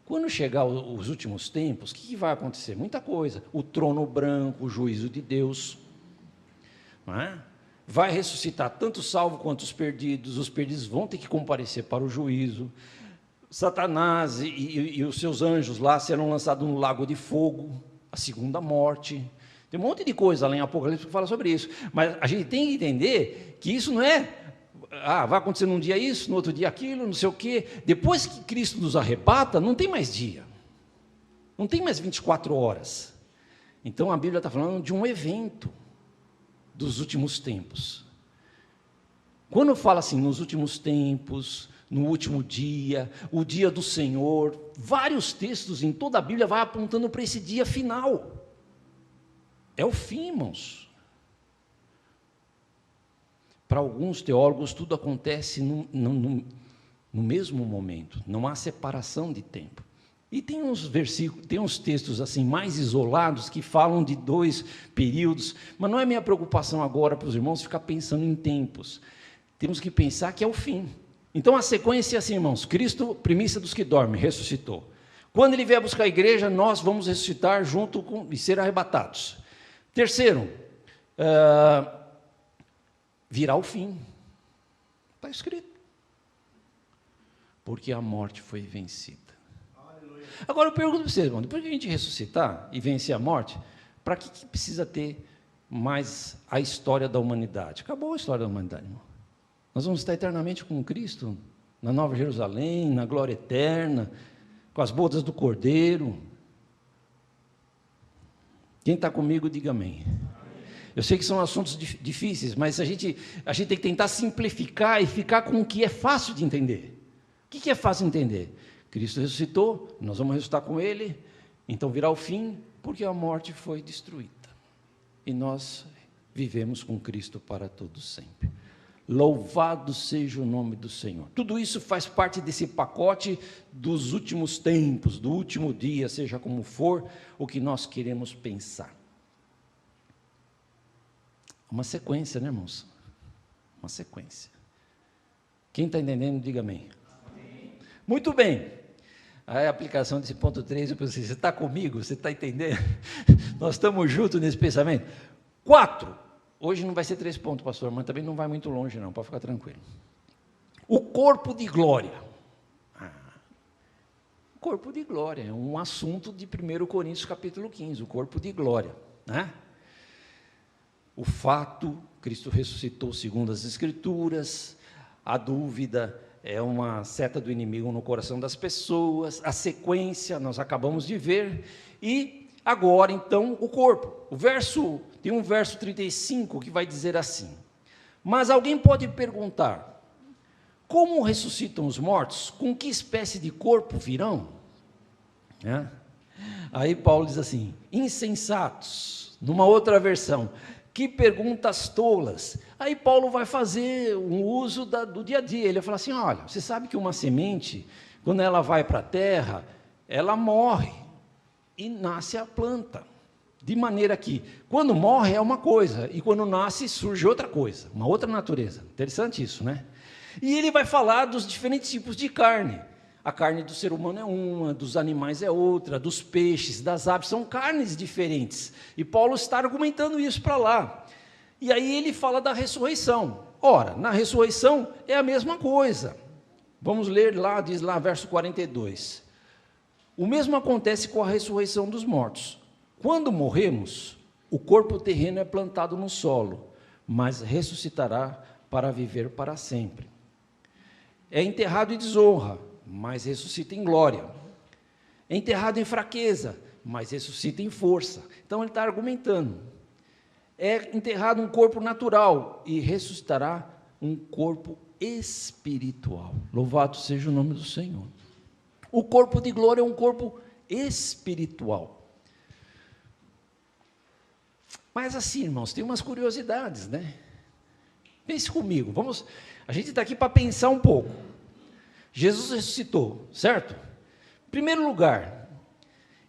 Speaker 5: quando chegar os últimos tempos, o que vai acontecer? Muita coisa. O trono branco, o juízo de Deus, não é? Vai ressuscitar tanto os salvos quanto os perdidos vão ter que comparecer para o juízo. Satanás e os seus anjos lá serão lançados no lago de fogo, a segunda morte. Tem um monte de coisa lá em Apocalipse que fala sobre isso, mas a gente tem que entender que isso não é, vai acontecer num dia isso, no outro dia aquilo, não sei o quê. Depois que Cristo nos arrebata, não tem mais dia, não tem mais 24 horas. Então a Bíblia está falando de um evento dos últimos tempos. Quando fala assim, nos últimos tempos, no último dia, o dia do Senhor, vários textos em toda a Bíblia vai apontando para esse dia final. É o fim, irmãos. Para alguns teólogos, tudo acontece no mesmo momento, não há separação de tempo. E tem uns versículos, tem uns textos assim mais isolados que falam de 2 períodos, mas não é minha preocupação agora para os irmãos ficar pensando em tempos. Temos que pensar que é o fim. Então a sequência é assim, irmãos: Cristo, primícia dos que dormem, ressuscitou. Quando ele vier buscar a igreja, nós vamos ressuscitar junto com e ser arrebatados. Terceiro, virá o fim. Está escrito. Porque a morte foi vencida. Aleluia. Agora eu pergunto para vocês, irmão, depois que a gente ressuscitar e vencer a morte, para que precisa ter mais a história da humanidade? Acabou a história da humanidade, irmão. Nós vamos estar eternamente com Cristo, na Nova Jerusalém, na glória eterna, com as bodas do Cordeiro. Quem está comigo, diga amém. Eu sei que são assuntos difíceis, mas a gente tem que tentar simplificar e ficar com o que é fácil de entender. O que é fácil de entender? Cristo ressuscitou, nós vamos ressuscitar com Ele, então virá o fim, porque a morte foi destruída. E nós vivemos com Cristo para todos sempre. Louvado seja o nome do Senhor. Tudo isso faz parte desse pacote dos últimos tempos, do último dia, seja como for, o que nós queremos pensar. Uma sequência, né, irmãos? Uma sequência. Quem está entendendo, diga amém. Amém. Muito bem. A aplicação desse ponto 3, eu pensei, você está comigo? Você está entendendo? Nós estamos juntos nesse pensamento. 4. Hoje não vai ser 3 pontos, pastor, mas também não vai muito longe, não, pode ficar tranquilo. O corpo de glória. Corpo de glória, é um assunto de 1 Coríntios capítulo 15, o corpo de glória, né? O fato, Cristo ressuscitou segundo as Escrituras, a dúvida é uma seta do inimigo no coração das pessoas, a sequência nós acabamos de ver, e agora então o corpo. Tem um verso 35 que vai dizer assim: mas alguém pode perguntar, como ressuscitam os mortos? Com que espécie de corpo virão? Aí Paulo diz assim, insensatos, numa outra versão, que perguntas tolas. Aí Paulo vai fazer um uso do dia a dia, ele vai falar assim, olha, você sabe que uma semente, quando ela vai para a terra, ela morre, e nasce a planta, de maneira que, quando morre é uma coisa, e quando nasce surge outra coisa, uma outra natureza, interessante isso, né? E ele vai falar dos diferentes tipos de carne, a carne do ser humano é uma, dos animais é outra, dos peixes, das aves, são carnes diferentes, e Paulo está argumentando isso para lá, e aí ele fala da ressurreição. Ora, na ressurreição é a mesma coisa, vamos ler lá, diz lá verso 42, o mesmo acontece com a ressurreição dos mortos. Quando morremos, o corpo terreno é plantado no solo, mas ressuscitará para viver para sempre. É enterrado em desonra, mas ressuscita em glória. É enterrado em fraqueza, mas ressuscita em força. Então ele está argumentando. É enterrado um corpo natural e ressuscitará um corpo espiritual. Louvado seja o nome do Senhor. O corpo de glória é um corpo espiritual. Mas assim, irmãos, tem umas curiosidades, né? Pense comigo, a gente está aqui para pensar um pouco. Jesus ressuscitou, certo? Em primeiro lugar,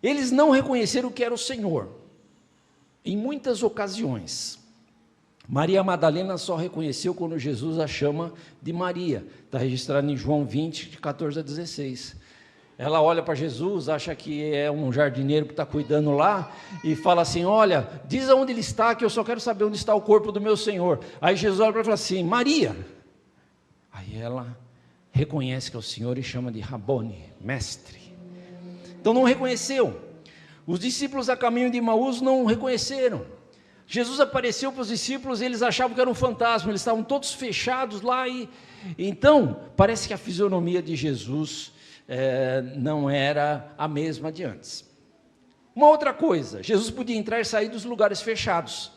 Speaker 5: eles não reconheceram que era o Senhor. Em muitas ocasiões, Maria Madalena só reconheceu quando Jesus a chama de Maria. Está registrado em João 20, de 14 a 16. Ela olha para Jesus, acha que é um jardineiro que está cuidando lá, e fala assim, olha, diz aonde ele está, que eu só quero saber onde está o corpo do meu Senhor. Aí Jesus olha para ela e fala assim, Maria. Aí ela reconhece que é o Senhor e chama de Rabone, mestre. Então não reconheceu. Os discípulos a caminho de Emaús não reconheceram. Jesus apareceu para os discípulos e eles achavam que era um fantasma, eles estavam todos fechados lá, então parece que a fisionomia de Jesus não era a mesma de antes. Uma outra coisa, Jesus podia entrar e sair dos lugares fechados,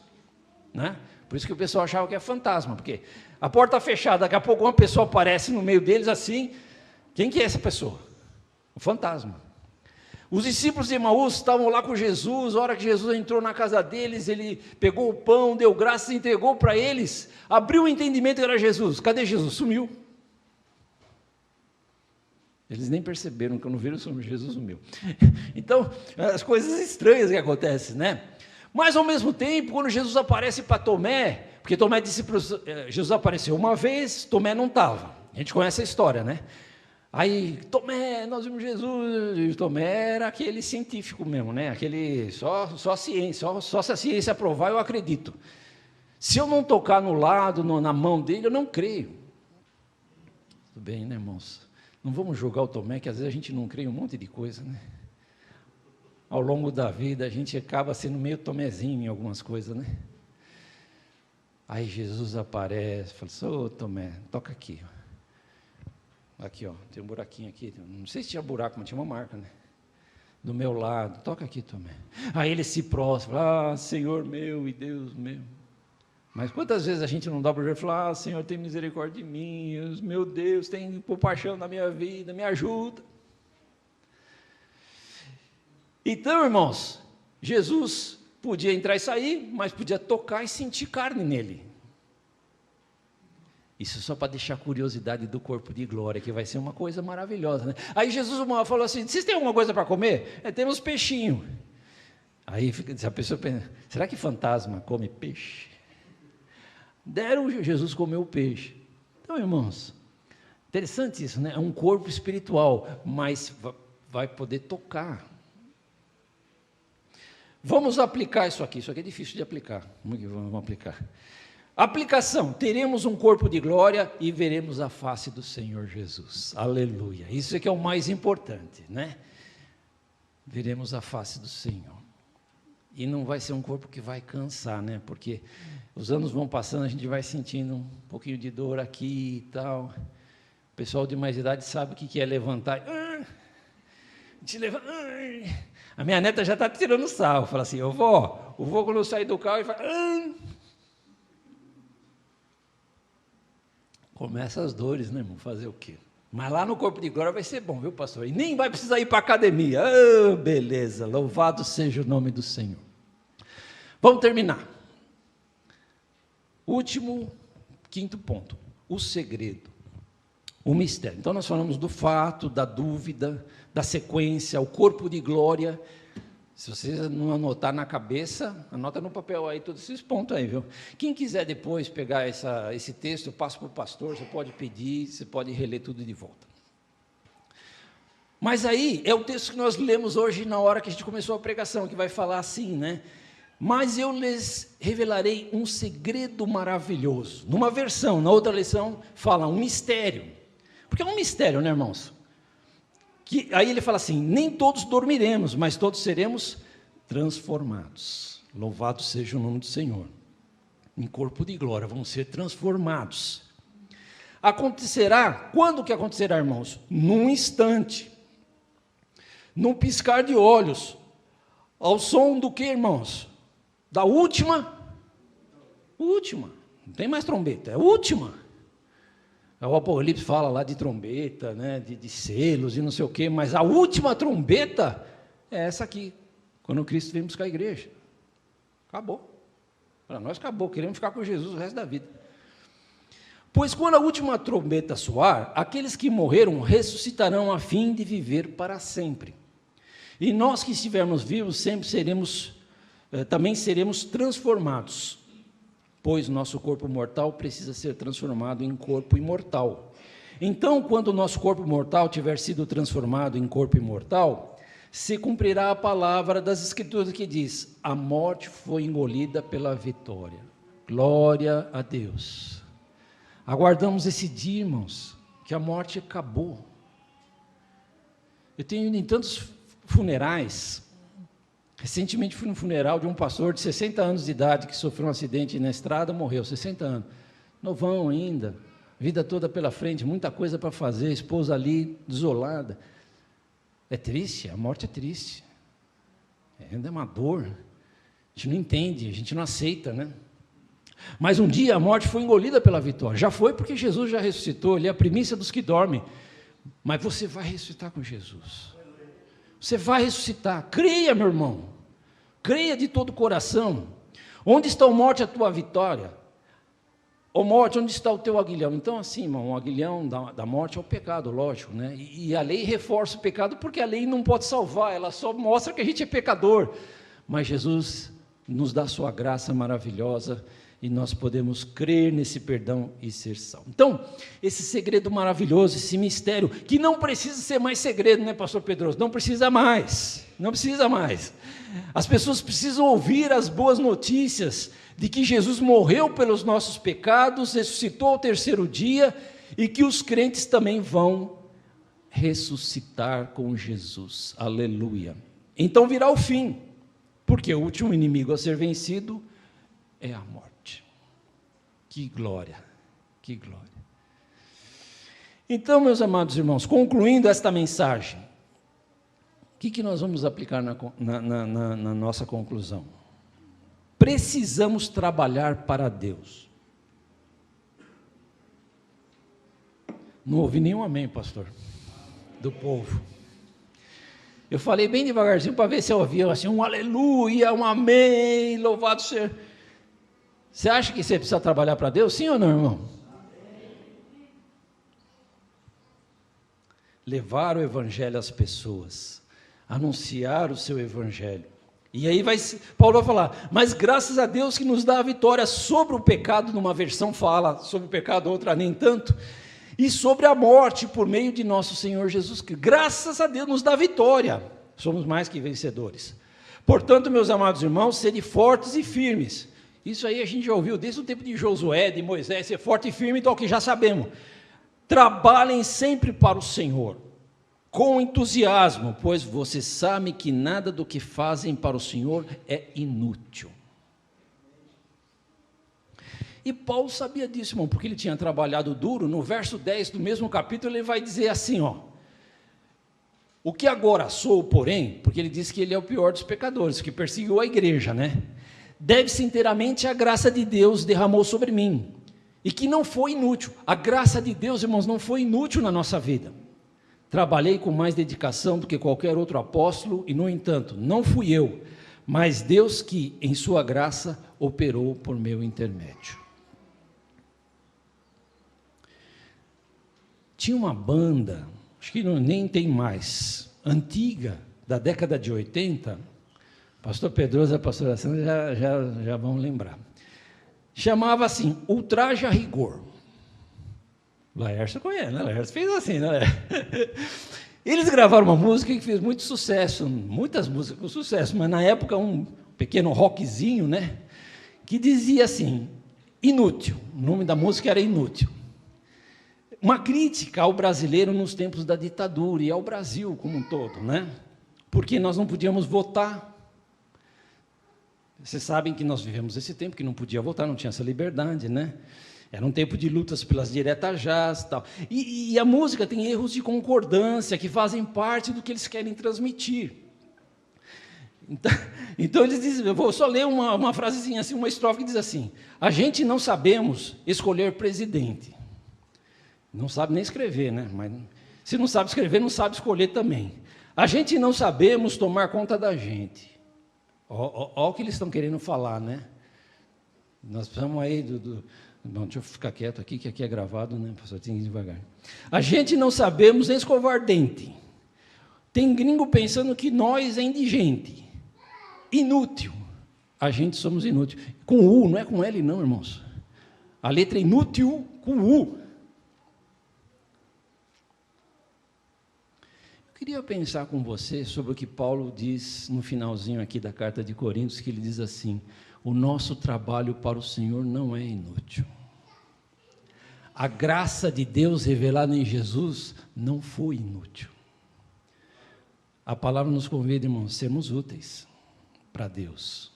Speaker 5: né? Por isso que o pessoal achava que é fantasma, porque a porta fechada, daqui a pouco uma pessoa aparece no meio deles assim, quem que é essa pessoa? O fantasma. Os discípulos de Emaús estavam lá com Jesus, a hora que Jesus entrou na casa deles, ele pegou o pão, deu graças, entregou para eles, abriu o entendimento que era Jesus. Cadê Jesus? Sumiu. Eles nem perceberam, quando viram Jesus sumiu. Então, as coisas estranhas que acontecem, né? Mas ao mesmo tempo, quando Jesus aparece para Tomé, porque Tomé disse para Jesus apareceu uma vez, Tomé não estava. A gente conhece a história, né? Aí, Tomé, nós vimos Jesus, e Tomé era aquele científico mesmo, né? Aquele, só a ciência, só se a ciência aprovar eu acredito. Se eu não tocar no lado, na mão dele, eu não creio. Tudo bem, né, irmãos? Não vamos julgar o Tomé, que às vezes a gente não crê em um monte de coisa, né? ao longo da vida, a gente acaba sendo meio Tomezinho em algumas coisas, né? Aí Jesus aparece, fala assim, ô Tomé, toca aqui. Aqui, ó, tem um buraquinho aqui. Não sei se tinha buraco, mas tinha uma marca, né? Do meu lado, toca aqui, Tomé. Aí ele se prostra, fala, Senhor meu e Deus meu. Mas quantas vezes a gente não dobra o joelho e fala, Senhor, tem misericórdia de mim, meu Deus, tem compaixão na minha vida, me ajuda. Então, irmãos, Jesus podia entrar e sair, mas podia tocar e sentir carne nele. Isso só para deixar a curiosidade do corpo de glória, que vai ser uma coisa maravilhosa, né? Aí Jesus falou assim, vocês têm alguma coisa para comer? Temos peixinho. Aí a pessoa pensa, será que fantasma come peixe? Deram, Jesus comeu o peixe. Então, irmãos, interessante isso, né? É um corpo espiritual, mas vai poder tocar. Vamos aplicar isso aqui é difícil de aplicar. Como é que vamos aplicar? Aplicação, teremos um corpo de glória e veremos a face do Senhor Jesus. Aleluia. Isso é que é o mais importante, né? Veremos a face do Senhor. E não vai ser um corpo que vai cansar, né? Porque os anos vão passando, a gente vai sentindo um pouquinho de dor aqui e tal. O pessoal de mais idade sabe o que é levantar. Te levanta. A minha neta já está tirando sarro. Fala assim, o vô quando eu sair do carro, ele fala... Começa as dores, né, irmão? Fazer o quê? Mas lá no corpo de glória vai ser bom, viu, pastor? E nem vai precisar ir para a academia. Oh, beleza, louvado seja o nome do Senhor. Vamos terminar. Último, quinto ponto. O segredo. O mistério. Então nós falamos do fato, da dúvida, da sequência, o corpo de glória. Se você não anotar na cabeça, anota no papel aí todos esses pontos aí, viu? Quem quiser depois pegar esse texto, eu passo para o pastor, você pode pedir, você pode reler tudo de volta. Mas aí, é o texto que nós lemos hoje na hora que a gente começou a pregação, que vai falar assim, né? Mas eu lhes revelarei um segredo maravilhoso. Numa versão, na outra lição, fala um mistério. Porque é um mistério, né, irmãos? Aí ele fala assim, nem todos dormiremos, mas todos seremos transformados. Louvado seja o nome do Senhor. Em corpo de glória, vamos ser transformados. Acontecerá, quando que acontecerá, irmãos? Num instante, num piscar de olhos, ao som do que, irmãos? Da última, não tem mais trombeta, é a última. O Apocalipse fala lá de trombeta, né, de selos e não sei o quê, mas a última trombeta é essa aqui, quando Cristo vem buscar a igreja. Acabou. Para nós acabou, queremos ficar com Jesus o resto da vida. Pois quando a última trombeta soar, aqueles que morreram ressuscitarão a fim de viver para sempre. E nós que estivermos vivos sempre também seremos transformados. Pois nosso corpo mortal precisa ser transformado em corpo imortal. Então, quando o nosso corpo mortal tiver sido transformado em corpo imortal, se cumprirá a palavra das Escrituras que diz, a morte foi engolida pela vitória. Glória a Deus. Aguardamos esse dia, irmãos, que a morte acabou. Eu tenho ido em tantos funerais. Recentemente fui no funeral de um pastor de 60 anos de idade que sofreu um acidente na estrada, morreu, 60 anos. Novão ainda, vida toda pela frente, muita coisa para fazer, esposa ali, desolada. É triste, a morte é triste. É uma dor. A gente não entende, a gente não aceita, né? Mas um dia a morte foi engolida pela vitória. Já foi porque Jesus já ressuscitou, ele é a primícia dos que dormem. Mas você vai ressuscitar com Jesus. Você vai ressuscitar. Creia, meu irmão. Creia de todo o coração. Onde está a morte, a tua vitória? Ó morte, onde está o teu aguilhão? Então, assim, irmão, o aguilhão da morte é o pecado, lógico, né? E a lei reforça o pecado, porque a lei não pode salvar, ela só mostra que a gente é pecador. Mas Jesus nos dá a sua graça maravilhosa, e nós podemos crer nesse perdão e ser salvos. Então, esse segredo maravilhoso, esse mistério, que não precisa ser mais segredo, né, pastor Pedroso? Não precisa mais, não precisa mais. As pessoas precisam ouvir as boas notícias de que Jesus morreu pelos nossos pecados, ressuscitou ao terceiro dia, e que os crentes também vão ressuscitar com Jesus. Aleluia. Então virá o fim, porque o último inimigo a ser vencido é a morte. Que glória, que glória. Então, meus amados irmãos, concluindo esta mensagem, o que nós vamos aplicar na nossa conclusão? Precisamos trabalhar para Deus. Não ouvi nenhum amém, pastor, do povo. Eu falei bem devagarzinho para ver se eu ouvia assim, um aleluia, um amém, louvado seja. Você acha que você precisa trabalhar para Deus? Sim ou não, irmão? Levar o evangelho às pessoas, anunciar o seu evangelho. E aí Paulo vai falar, mas graças a Deus que nos dá a vitória sobre o pecado, numa versão fala sobre o pecado, outra nem tanto, e sobre a morte por meio de nosso Senhor Jesus Cristo. Graças a Deus nos dá vitória, somos mais que vencedores. Portanto, meus amados irmãos, sede fortes e firmes. Isso aí a gente já ouviu desde o tempo de Josué, de Moisés, ser forte e firme, então o que já sabemos. Trabalhem sempre para o Senhor, com entusiasmo, pois vocês sabem que nada do que fazem para o Senhor é inútil. E Paulo sabia disso, irmão, porque ele tinha trabalhado duro. No verso 10 do mesmo capítulo, ele vai dizer assim, ó, o que agora sou, porém, porque ele disse que ele é o pior dos pecadores, que perseguiu a igreja, né? Deve-se inteiramente à graça de Deus derramou sobre mim, e que não foi inútil. A graça de Deus, irmãos, não foi inútil na nossa vida. Trabalhei com mais dedicação do que qualquer outro apóstolo, e no entanto, não fui eu, mas Deus que, em sua graça, operou por meu intermédio. Tinha uma banda, acho que nem tem mais, antiga, da década de 80, pastor Pedroso e a pastora Sandra já vão lembrar. Chamava assim, Ultraje a Rigor. Laércio conhece, né? Laércio fez assim, né? Eles gravaram uma música que fez muito sucesso, muitas músicas com sucesso, mas na época um pequeno rockzinho, né? Que dizia assim, inútil, o nome da música era Inútil. Uma crítica ao brasileiro nos tempos da ditadura e ao Brasil como um todo, né? Porque nós não podíamos votar. Vocês sabem que nós vivemos esse tempo que não podia votar, não tinha essa liberdade, né? Era um tempo de lutas pelas diretas jás e tal. E a música tem erros de concordância que fazem parte do que eles querem transmitir. Então eles dizem, eu vou só ler uma frasezinha assim, uma estrofe que diz assim, a gente não sabemos escolher presidente. Não sabe nem escrever, né? Mas se não sabe escrever, não sabe escolher também. A gente não sabemos tomar conta da gente. Olha o que eles estão querendo falar, né? Nós precisamos aí Bom, deixa eu ficar quieto aqui, que aqui é gravado, né? Só tem que ir devagar. A gente não sabemos nem escovar dente. Tem gringo pensando que nós é indigente. Inútil. A gente somos inútil. Com U, não é com L não, irmãos. A letra é inútil com U. Eu queria pensar com você sobre o que Paulo diz no finalzinho aqui da carta de Coríntios, que ele diz assim, o nosso trabalho para o Senhor não é inútil. A graça de Deus revelada em Jesus não foi inútil. A palavra nos convida, irmãos, a sermos úteis para Deus.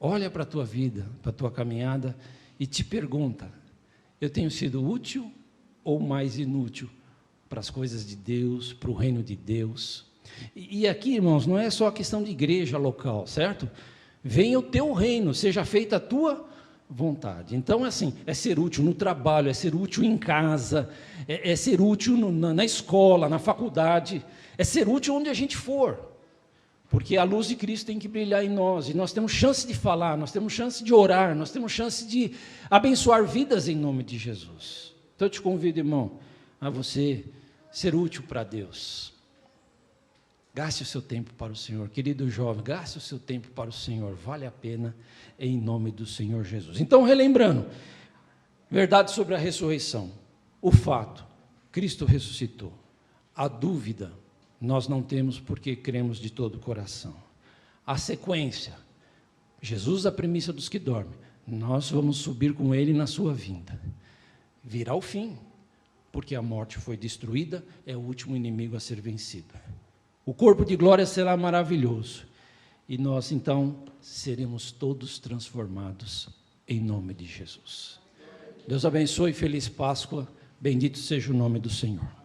Speaker 5: Olha para a tua vida, para a tua caminhada e te pergunta, eu tenho sido útil ou mais inútil para as coisas de Deus, para o reino de Deus? E aqui, irmãos, não é só a questão de igreja local, certo? Venha o teu reino, seja feita a tua vontade. Então, assim, é ser útil no trabalho, é ser útil em casa, é ser útil na escola, na faculdade, é ser útil onde a gente for, porque a luz de Cristo tem que brilhar em nós, e nós temos chance de falar, nós temos chance de orar, nós temos chance de abençoar vidas em nome de Jesus. Então, eu te convido, irmão, a você ser útil para Deus. Gaste o seu tempo para o Senhor. Querido jovem, gaste o seu tempo para o Senhor. Vale a pena em nome do Senhor Jesus. Então, relembrando, verdade sobre a ressurreição. O fato, Cristo ressuscitou. A dúvida, nós não temos porque cremos de todo o coração. A sequência, Jesus a premissa dos que dormem. Nós vamos subir com Ele na sua vinda. Virá o fim, porque a morte foi destruída, é o último inimigo a ser vencido. O corpo de glória será maravilhoso. E nós, então, seremos todos transformados em nome de Jesus. Deus abençoe, feliz Páscoa. Bendito seja o nome do Senhor.